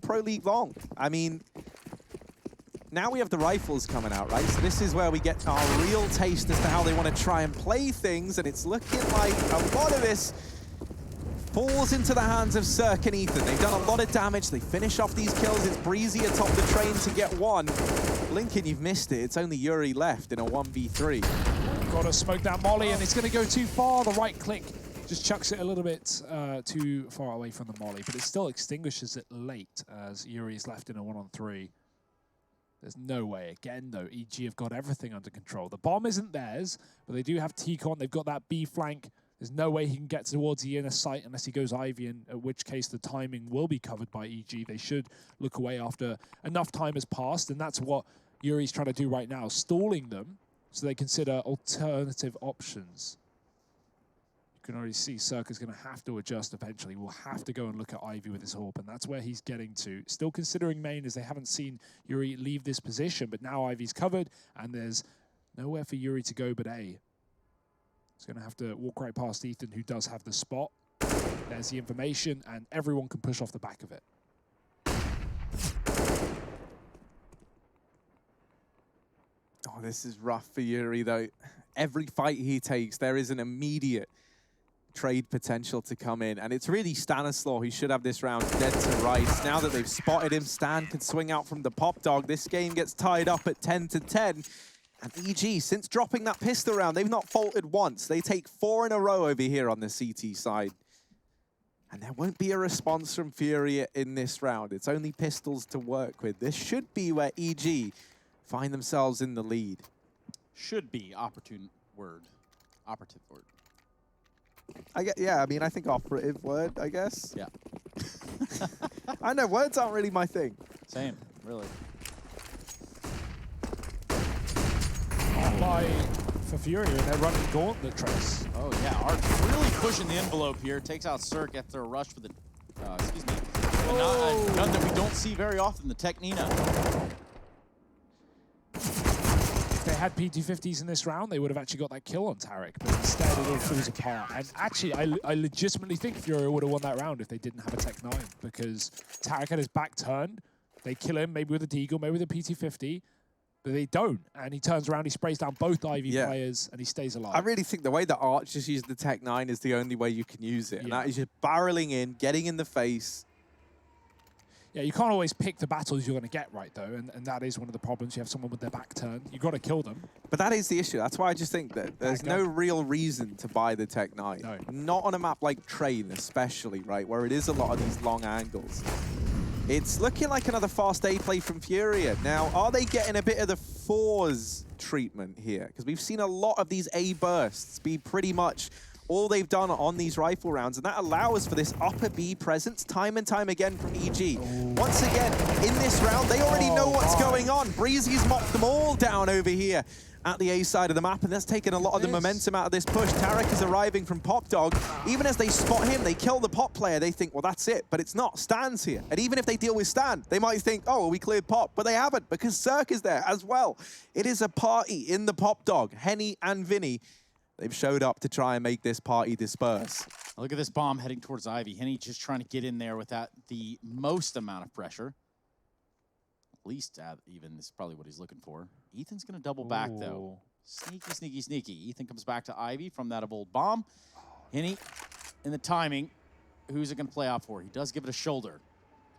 Pro League long. I mean, now we have the rifles coming out, right? So this is where we get our real taste as to how they want to try and play things, and it's looking like a lot of this falls into the hands of Cirque and Ethan. They've done a lot of damage. They finish off these kills. It's Breezy atop the train to get 1. Lincoln, you've missed it. It's only Yuri left in a 1v3. Got to smoke that molly, and it's going to go too far. The right click just chucks it a little bit too far away from the molly, but it still extinguishes it late as Yuri is left in a 1-on-3. There's no way. Again, though, EG have got everything under control. The bomb isn't theirs, but they do have T-Con. They've got that B flank. There's no way he can get towards the inner sight unless he goes Ivy, in which case the timing will be covered by EG. They should look away after enough time has passed, and that's what Yuri's trying to do right now, stalling them So they consider alternative options. You can already see Circa's going to have to adjust eventually. We'll have to go and look at Ivy with his AWP, and that's where he's getting to. Still considering main, as they haven't seen Yuri leave this position, but now Ivy's covered, and there's nowhere for Yuri to go but A. He's going to have to walk right past Ethan, who does have the spot. There's the information, and everyone can push off the back of it. Oh, this is rough for Yuri, though. Every fight he takes, there is an immediate trade potential to come in. And it's really Stanislaw who should have this round dead to rights. Now that they've spotted him, Stan can swing out from the pop dog. This game gets tied up at 10-10. And EG, since dropping that pistol round, they've not faltered once. They take 4 in a row over here on the CT side. And there won't be a response from FURIA in this round. It's only pistols to work with. This should be where EG find themselves in the lead. Should be opportune word. Operative word. Yeah, I mean, I think operative word, I guess. Yeah. I know, words aren't really my thing. Same, really. By for FURIA, and they're running gauntlet trace. Oh yeah, Art really pushing the envelope here. Takes out Cirque after a rush with a, excuse me, a gun that we don't see very often, the Technina. If they had P250s in this round, they would have actually got that kill on Tarek, but instead it all falls apart. And actually, I legitimately think FURIA would have won that round if they didn't have a Tech 9, because Tarek had his back turned. They kill him, maybe with a Deagle, maybe with a P250. But they don't, and he turns around, he sprays down both Ivy players, and he stays alive. I really think the way that Arch just used the Tech 9 is the only way you can use it, and that is just barreling in, getting in the face. Yeah, you can't always pick the battles you're going to get right, though, and that is one of the problems. You have someone with their back turned, you've got to kill them. But that is the issue. That's why I just think that there's no real reason to buy the Tech 9. No. Not on a map like Train, especially, right, where it is a lot of these long angles. It's looking like another fast A play from FURIA. Now, are they getting a bit of the fours treatment here? Because we've seen a lot of these A bursts be pretty much all they've done on these rifle rounds, and that allows for this upper B presence time and time again from EG. Once again, in this round, they already know what's going on. Breezy's mopped them all down over here at the A side of the map, and that's taken a lot of the momentum out of this push. Tarek is arriving from Pop Dog. Even as they spot him, they kill the Pop player. They think, well, that's it, but it's not. Stan's here. And even if they deal with Stan, they might think, oh, well, we cleared Pop, but they haven't, because Cirque is there as well. It is a party in the Pop Dog. Henny and Vinny, they've showed up to try and make this party disperse. Look at this bomb heading towards Ivy. Henny just trying to get in there without the most amount of pressure. At least even is probably what he's looking for. Ethan's going to double back, though. Sneaky, sneaky, sneaky. Ethan comes back to Ivy from that of old bomb. Henny, in the timing, who's it going to play out for? He does give it a shoulder.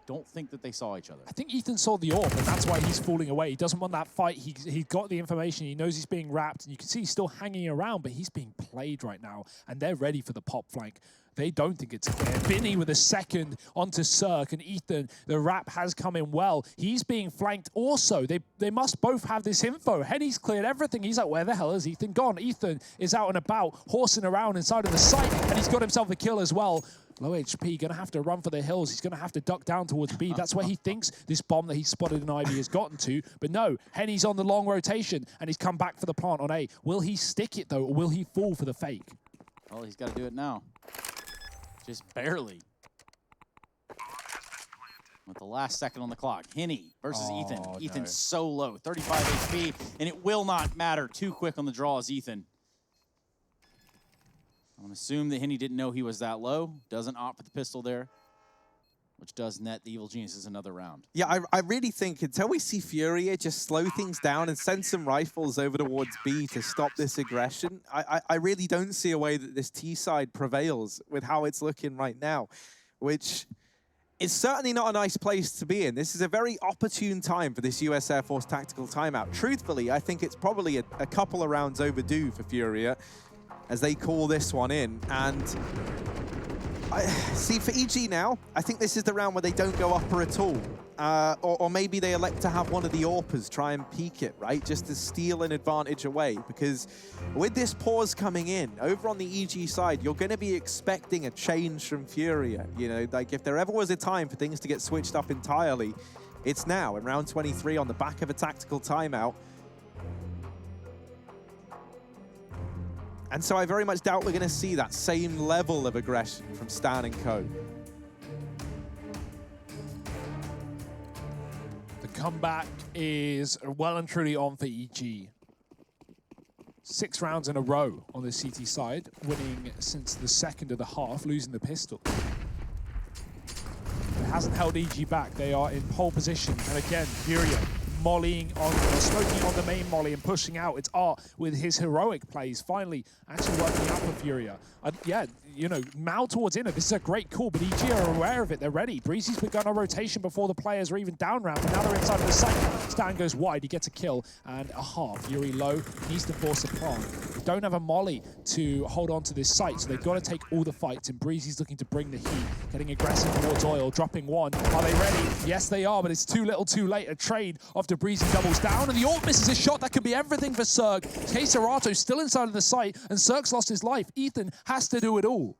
Don't think that they saw each other. I think Ethan saw the AWP, and that's why he's falling away. He doesn't want that fight. He got the information. He knows he's being wrapped, and you can see he's still hanging around, but he's being played right now, and they're ready for the pop flank. They don't think it's clear. Vinny with a second onto Cirque, and Ethan, the wrap has come in well. He's being flanked also. They must both have this info. Henny's cleared everything. He's like, where the hell is Ethan gone? Ethan is out and about, horsing around inside of the site, and he's got himself a kill as well. Low HP, going to have to run for the hills. He's going to have to duck down towards B. That's where he thinks this bomb that he spotted in Ivy has gotten to. But no, Henny's on the long rotation, and he's come back for the plant on A. Will he stick it, though, or will he fall for the fake? Well, he's got to do it now. Just barely. With the last second on the clock. Henny versus Ethan. Ethan's so low, 35 HP, and it will not matter. Too quick on the draw as Ethan. I'm going to assume that Henny didn't know he was that low. Doesn't opt for the pistol there, which does net the Evil Geniuses another round. Yeah, I really think until we see FURIA just slow things down and send some rifles over towards B to stop this aggression, I really don't see a way that this T side prevails with how it's looking right now, which is certainly not a nice place to be in. This is a very opportune time for this US Air Force tactical timeout. Truthfully, I think it's probably a couple of rounds overdue for FURIA as they call this one in. And see, for EG now, I think this is the round where they don't go upper at all. Or maybe they elect to have one of the AWPers try and peek it, right? Just to steal an advantage away. Because with this pause coming in, over on the EG side, you're going to be expecting a change from FURIA. You know, like if there ever was a time for things to get switched up entirely, it's now in round 23 on the back of a tactical timeout. And so I very much doubt we're going to see that same level of aggression from Stan and co. The comeback is well and truly on for EG. 6 rounds in a row on the CT side, winning since the second of the half, losing the pistol. It hasn't held EG back. They are in pole position. And again, FURIA mollying on, smoking on the main molly and pushing out. It's Art with his heroic plays finally actually working out for FURIA. Yeah, you know, Mal towards inner. This is a great call, but EG are aware of it. They're ready. Breezy's begun a rotation before the players are even down ramp, and now they're inside of the site. Stan goes wide. He gets a kill and a half. Fury low, needs to force a plant. Don't have a molly to hold on to this site, so they've got to take all the fights, and Breezy's looking to bring the heat, getting aggressive towards Oil, dropping one. Are they ready? Yes, they are, but it's too little too late. A trade after Breezy doubles down, and the Orc misses a shot that could be everything for Serg. Keserato still inside of the site, and Serg's lost his life. Ethan has to do it all.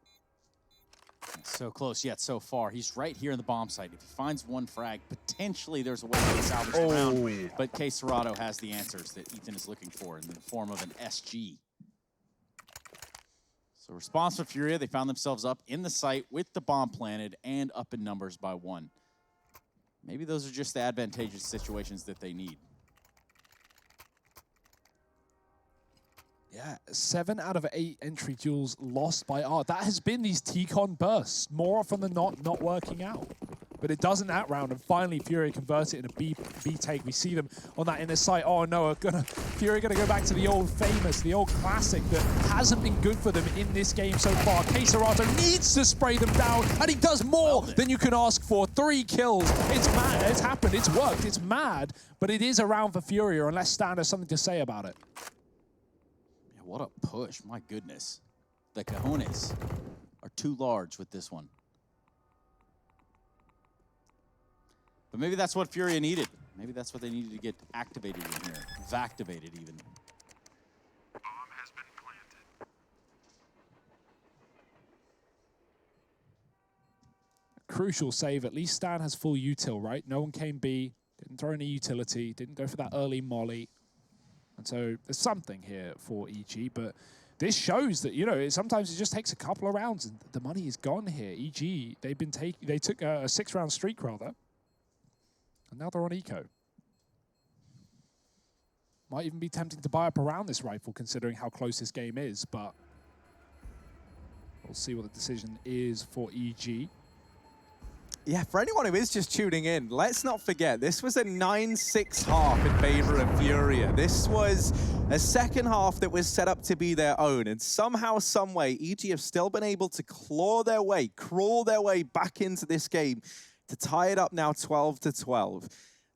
So close yet so far. He's right here in the bomb site. If he finds one frag, potentially there's a way to salvage the round. But Keserato has the answers that Ethan is looking for in the form of an SG. So response from FURIA, they found themselves up in the site with the bomb planted and up in numbers by 1. Maybe those are just the advantageous situations that they need. Yeah, 7 out of 8 entry duels lost by Art. That has been these T-Con bursts, more often than not working out. But it doesn't that round, and finally FURIA converts it in a B take. We see them on that inner site. Oh no, FURIA gonna go back to the old famous, the old classic that hasn't been good for them in this game so far. Keserato needs to spray them down, and he does more than you can ask for. 3 kills. It's mad, it's happened, it's worked, it's mad, but it is a round for FURIA unless Stan has something to say about it. Yeah, what a push, my goodness. The cojones are too large with this one. But maybe that's what FURIA needed. Maybe that's what they needed to get activated in here. Vactivated even. Bomb has been planted. Crucial save. At least Stan has full util, right? No one came B, didn't throw any utility, didn't go for that early molly. And so there's something here for EG, but this shows that, you know, sometimes it just takes a couple of rounds and the money is gone here. EG, they took a 6-round streak rather. And now they're on eco. Might even be tempting to buy up around this rifle considering how close this game is, but we'll see what the decision is for EG. Yeah, for anyone who is just tuning in, let's not forget, this was a 9-6 half in favor of FURIA. This was a second half that was set up to be their own, and somehow, someway, EG have still been able to claw their way, crawl their way back into this game to tie it up now 12-12.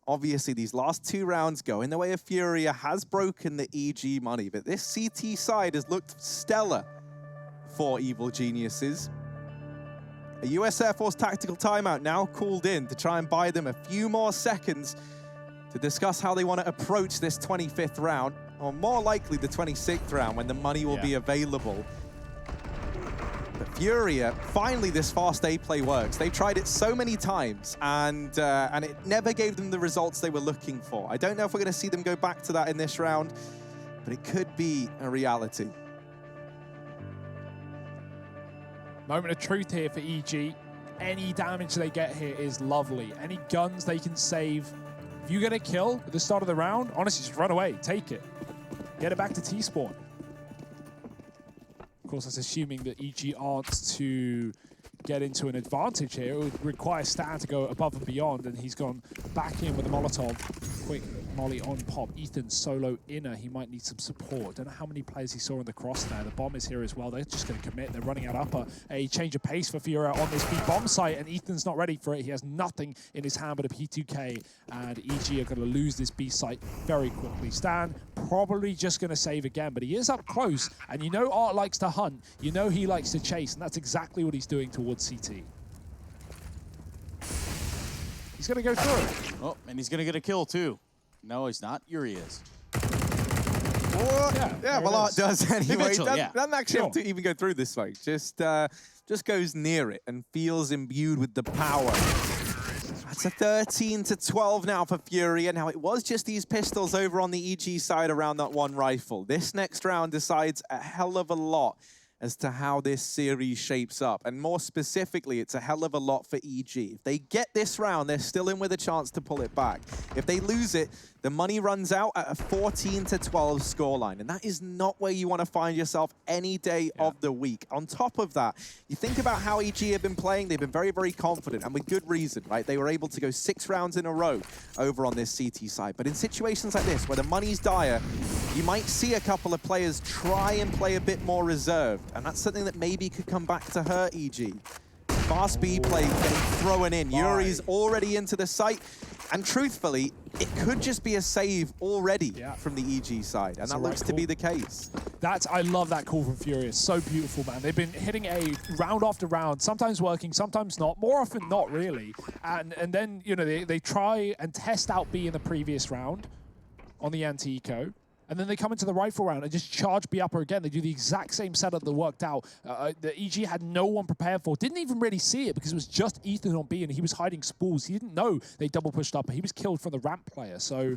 Obviously, these last 2 rounds go in the way of FURIA, has broken the EG money, but this CT side has looked stellar for Evil Geniuses. A US Air Force tactical timeout now called in to try and buy them a few more seconds to discuss how they want to approach this 25th round, or more likely the 26th round when the money will be available. But FURIA, finally this fast A play works. They've tried it so many times, and it never gave them the results they were looking for. I don't know if we're going to see them go back to that in this round, but it could be a reality. Moment of truth here for EG. Any damage they get here is lovely. Any guns they can save. If you get a kill at the start of the round, honestly, just run away, take it. Get it back to T-spawn. Of course, that's assuming that EG aren't to get into an advantage here. It would require Stan to go above and beyond, and he's gone back in with a Molotov. Quick molly on pop. Ethan solo inner. He might need some support. Don't know how many players he saw in the cross there. The bomb is here as well. They're just going to commit. They're running out upper. A change of pace for FURIA on this B bomb site, and Ethan's not ready for it. He has nothing in his hand but a P2K, and EG are going to lose this B site very quickly. Stan probably just going to save again, but he is up close, and you know Art likes to hunt. You know he likes to chase, and that's exactly what he's doing towards CT. He's going to go through. Oh, and he's going to get a kill too. No, he's not. Yuri is. Yeah, well, Art does anyway. Doesn't actually have to Sure. even go through this smoke. Just goes near it and feels imbued with the power. That's a 13-12 now for FURIA. Now, it was just these pistols over on the EG side around that one rifle. This next round decides a hell of a lot as to how this series shapes up. And more specifically, it's a hell of a lot for EG. If they get this round, they're still in with a chance to pull it back. If they lose it, the money runs out at a 14-12 scoreline. And that is not where you want to find yourself any day of the week. On top of that, you think about how EG have been playing. They've been very, very confident, and with good reason, right? They were able to go 6 rounds in a row over on this CT side. But in situations like this, where the money's dire, you might see a couple of players try and play a bit more reserved. And that's something that maybe could come back to hurt EG. Fast B play getting thrown in. Yuri's already into the site. And truthfully, it could just be a save already from the EG side. And that looks to be the case. I love that call from FURIA. So beautiful, man. They've been hitting A round after round, sometimes working, sometimes not. More often not, really. And then, you know, they try and test out B in the previous round on the anti-eco. And then they come into the rifle round and just charge B upper again. They do the exact same setup that worked out. The EG had no one prepared for. Didn't even really see it because it was just Ethan on B and he was hiding spools. He didn't know they double pushed up. He was killed from the ramp player. So,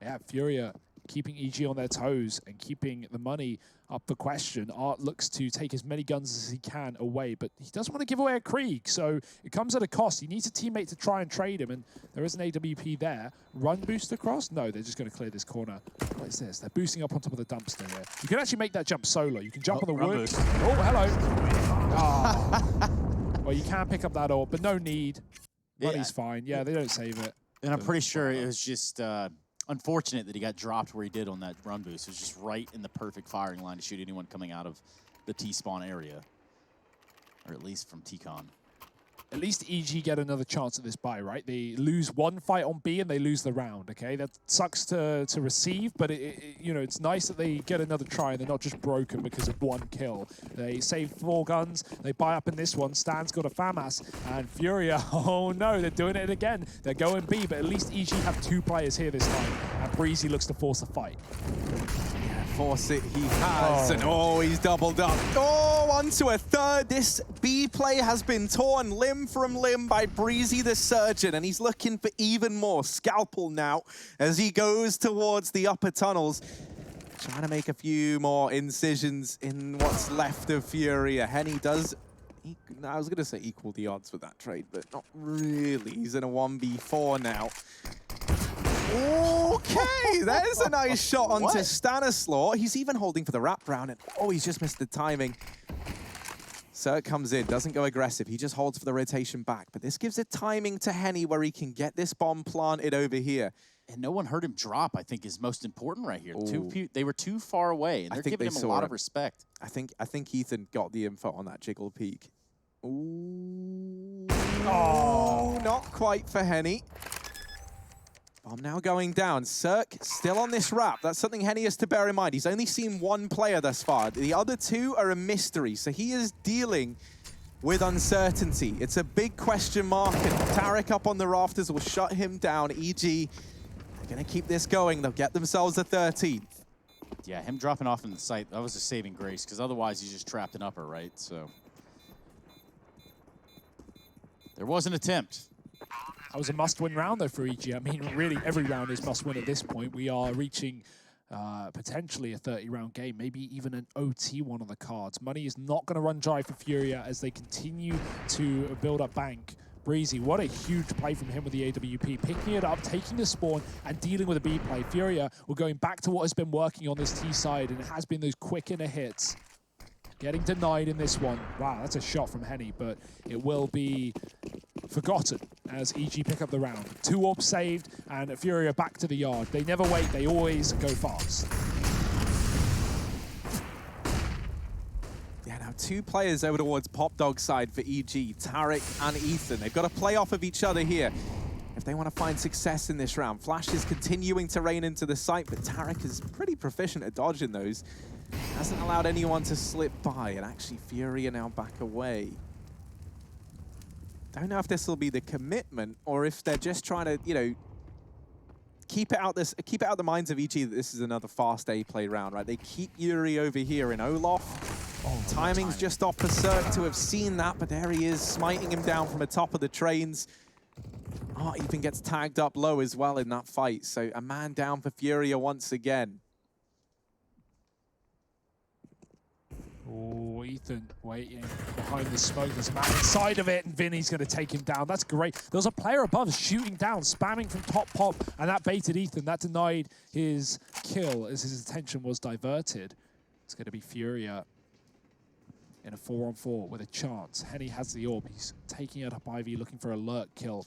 yeah, FURIA keeping EG on their toes and keeping the money up for question. Art looks to take as many guns as he can away, but he doesn't want to give away a Krieg, so it comes at a cost. He needs a teammate to try and trade him, and there is an AWP there. Run boost across? No, they're just going to clear this corner. What is this? They're boosting up on top of the dumpster here. You can actually make that jump solo. You can jump on the wood. Boost. Oh, hello. Oh. Well, you can pick up that orb, but no need. Money's fine. Yeah, they don't save it. And I'm pretty sure it was just unfortunate that he got dropped where he did on that run boost. It was just right in the perfect firing line to shoot anyone coming out of the T-spawn area. Or at least from T-con. At least EG get another chance at this buy, right? They lose one fight on B and they lose the round, okay? That sucks to receive, but you know, it's nice that they get another try and they're not just broken because of one kill. They save 4 guns, they buy up in this one. Stan's got a FAMAS, and FURIA, oh no, they're doing it again. They're going B, but at least EG have 2 players here this time, and Breezy looks to force a fight. Force it, he has, and he's doubled up. Oh, onto a third. This B play has been torn limb from limb by Breezy the Surgeon, and he's looking for even more scalpel now as he goes towards the upper tunnels, trying to make a few more incisions in what's left of FURIA. Henny does, I was going to say equal the odds with that trade, but not really. He's in a 1v4 now. Okay, there's a nice shot onto Stanislaw. He's even holding for the wraparound, and he's just missed the timing. Sir comes in, doesn't go aggressive. He just holds for the rotation back. But this gives a timing to Henny where he can get this bomb planted over here. And no one heard him drop, I think, is most important right here. They were too far away, and they're giving him a lot of respect. I think Ethan got the info on that jiggle peek. Ooh. Oh, not quite for Henny. Bomb now going down. Cirque still on this wrap. That's something Henny has to bear in mind. He's only seen 1 player thus far. The other 2 are a mystery, so he is dealing with uncertainty. It's a big question mark, and Tarek up on the rafters will shut him down. EG, they're going to keep this going. They'll get themselves a 13th. Yeah, him dropping off in the site, that was a saving grace, because otherwise he's just trapped in upper, right? So there was an attempt. that was a must-win round, though, for EG. I mean, really, every round is must-win at this point. We are reaching potentially a 30-round game, maybe even an OT one on the cards. Money is not going to run dry for FURIA as they continue to build up bank. Breezy, what a huge play from him with the AWP, picking it up, taking the spawn, and dealing with a B play. FURIA were going back to what has been working on this T side, and it has been those quick inner hits. Getting denied in this one. Wow, that's a shot from Henny, but it will be forgotten as EG pick up the round. 2 orbs saved, and FURIA back to the yard. They never wait, they always go fast. Yeah, now 2 players over towards Pop Dog side for EG, Tarek and Ethan. They've got to play off of each other here if they want to find success in this round. Flash is continuing to rain into the site, but Tarek is pretty proficient at dodging those. Hasn't allowed anyone to slip by, and actually FURIA now back away. Don't know if this will be the commitment or if they're just trying to, you know, keep it out the minds of EG that this is another fast A play round, right? They keep Yuri over here in Olaf. Timing's just off for Cirque to have seen that, but there he is, smiting him down from the top of the trains. Art even gets tagged up low as well in that fight. So a man down for FURIA once again. Oh, Ethan waiting behind the smoke. There's a man inside of it, and Vinny's going to take him down. That's great. There was a player above shooting down, spamming from top pop, and that baited Ethan. That denied his kill as his attention was diverted. It's going to be FURIA in a 4-on-4 with a chance. Henny has the orb. He's taking it up Ivy, looking for a lurk kill.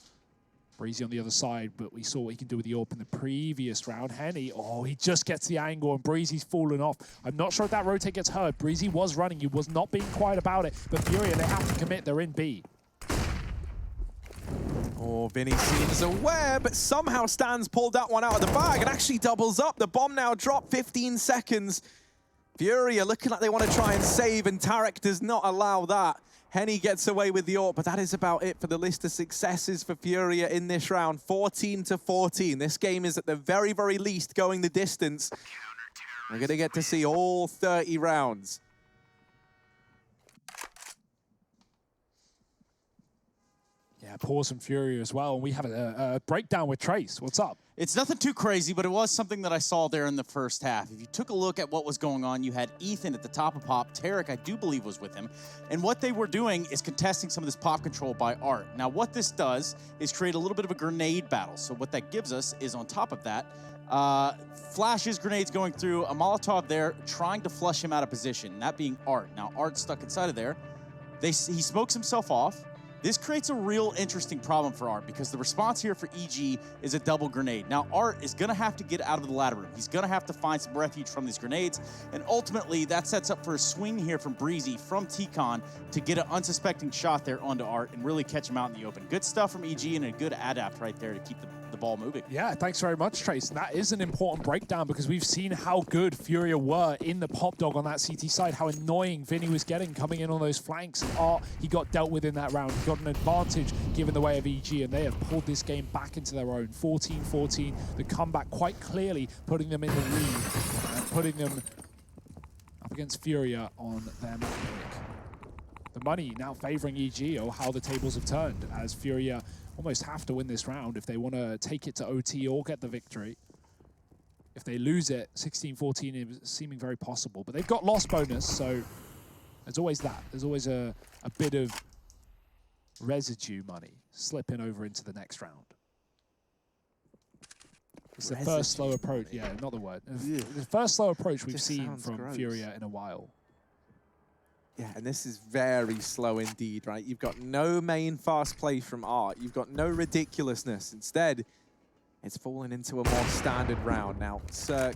Breezy on the other side, but we saw what he can do with the AWP in the previous round. Henny, oh, he just gets the angle, and Breezy's fallen off. I'm not sure if that rotate gets heard. Breezy was running. He was not being quiet about it, but FURIA, they have to commit. They're in B. Oh, Vinny seems aware, but somehow Stan's pulled that one out of the bag and actually doubles up. The bomb now dropped 15 seconds. FURIA looking like they want to try and save, and Tarek does not allow that. Henny gets away with the AWP, but that is about it for the list of successes for FURIA in this round. 14-14. This game is at the very, very least going the distance. We're going to get to see all 30 rounds. Yeah, pause from FURIA as well. And we have a breakdown with Trace. What's up? It's nothing too crazy, but it was something that I saw there in the first half. If you took a look at what was going on, you had Ethan at the top of pop. Tarek, I do believe, was with him. And what they were doing is contesting some of this pop control by Art. Now, what this does is create a little bit of a grenade battle. So what that gives us is, on top of that, flashes, grenades going through, a Molotov there trying to flush him out of position, that being Art. Now, Art's stuck inside of there. He smokes himself off. This creates a real interesting problem for Art because the response here for EG is a double grenade. Now, Art is going to have to get out of the ladder room. He's going to have to find some refuge from these grenades, and ultimately that sets up for a swing here from Breezy from T-Con to get an unsuspecting shot there onto Art and really catch him out in the open. Good stuff from EG and a good adapt right there to keep the ball moving. Yeah, thanks very much, Trace. And that is an important breakdown because we've seen how good FURIA were in the pop dog on that CT side, how annoying Vinny was getting coming in on those flanks. And Art, he got dealt with in that round. He got an advantage given the way of EG, and they have pulled this game back into their own. 14-14, the comeback quite clearly putting them in the lead and putting them up against FURIA on their map pick. The money now favoring EG, or how the tables have turned, as FURIA almost have to win this round if they want to take it to OT or get the victory. If they lose it, 16-14 is seeming very possible. But they've got loss bonus, so there's always that. There's always a bit of residue money slipping over into the next round. It's the first slow approach. Yeah, not the word. The first slow approach we've seen from FURIA in a while. Yeah, and this is very slow indeed, right? You've got no main fast play from Art. You've got no ridiculousness. Instead, it's fallen into a more standard round. Now, Cirque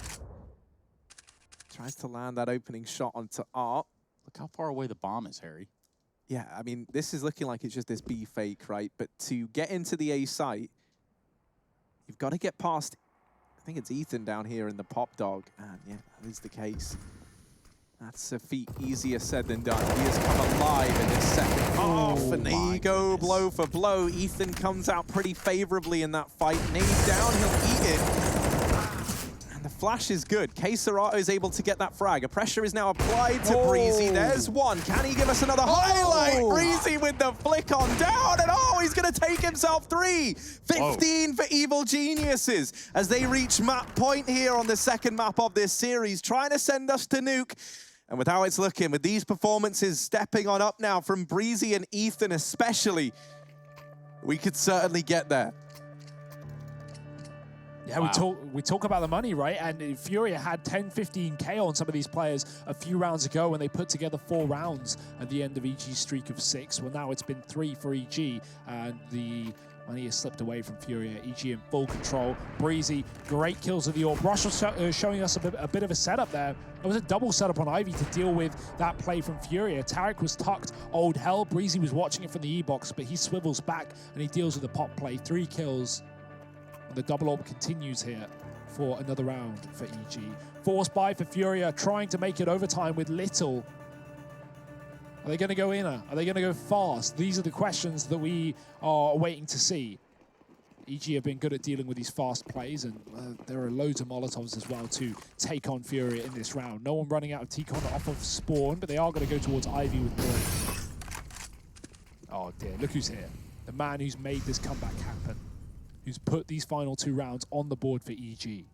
tries to land that opening shot onto Art. Look how far away the bomb is, Harry. Yeah, I mean, this is looking like it's just this B fake, right? But to get into the A site, you've got to get past, I think it's Ethan down here in the pop dog. And yeah, that is the case. That's a feat easier said than done. He has come alive in this second half, and there you go, blow for blow. Ethan comes out pretty favorably in that fight. Nade down, he'll eat it. And the flash is good. K-Serato is able to get that frag. A pressure is now applied to Breezy. There's one. Can he give us another highlight? Breezy with the flick on down, and he's going to take himself 3. 15 for Evil Geniuses as they reach map point here on the second map of this series, trying to send us to nuke. And with how it's looking, with these performances stepping on up now from Breezy and Ethan especially, we could certainly get there. Yeah, wow. we talk about the money, right? And FURIA had 10, 15K on some of these players a few rounds ago when they put together 4 rounds at the end of EG's streak of 6. Well, now it's been 3 for EG, and the money has slipped away from FURIA. EG in full control. Breezy, great kills of the AWP. Rush was showing us a bit of a setup there. It was a double setup on Ivy to deal with that play from FURIA. Tarek was tucked, old hell. Breezy was watching it from the E-box, but he swivels back and he deals with the pop play. 3 kills. And the double AWP continues here for another round for EG. Forced by for FURIA, trying to make it overtime with little. Are they going to go inner? Are they going to go fast? These are the questions that we are waiting to see. EG have been good at dealing with these fast plays, and there are loads of Molotovs as well to take on FURIA in this round. No one running out of T-Con off of spawn, but they are going to go towards Ivy with Boy. Oh dear, look who's here. the man who's made this comeback happen, who's put these final 2 rounds on the board for EG.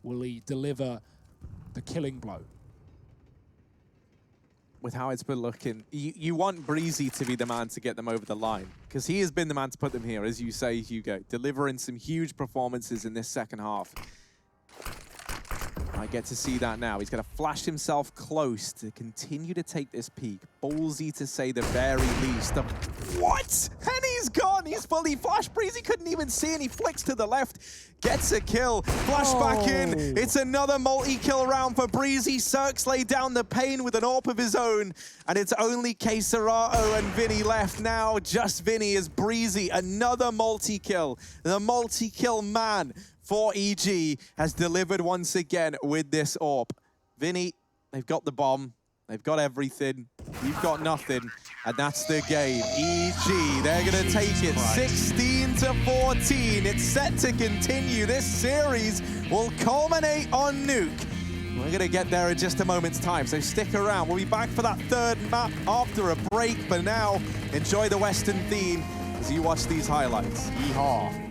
Will he deliver the killing blow? With how it's been looking, you want Breezy to be the man to get them over the line, because he has been the man to put them here, as you say, Hugo, delivering some huge performances in this second half. I get to see that now. He's going to flash himself close to continue to take this peak. Ballsy to say the very least. What? Henny's gone. He's fully flashed. Breezy couldn't even see, and he flicks to the left. Gets a kill. Flash back in. It's another multi-kill round for Breezy. Cirques laid down the pain with an AWP of his own. And it's only Keserato and Vinny left now. Just Vinny as Breezy. Another multi-kill. The multi-kill man for EG has delivered once again with this AWP. Vinny, they've got the bomb. They've got everything. You've got nothing. And that's the game. EG, they're going to take it 16-14. It's set to continue. This series will culminate on Nuke. We're going to get there in just a moment's time, so stick around. We'll be back for that 3rd map after a break. But now, enjoy the Western theme as you watch these highlights. Yeehaw.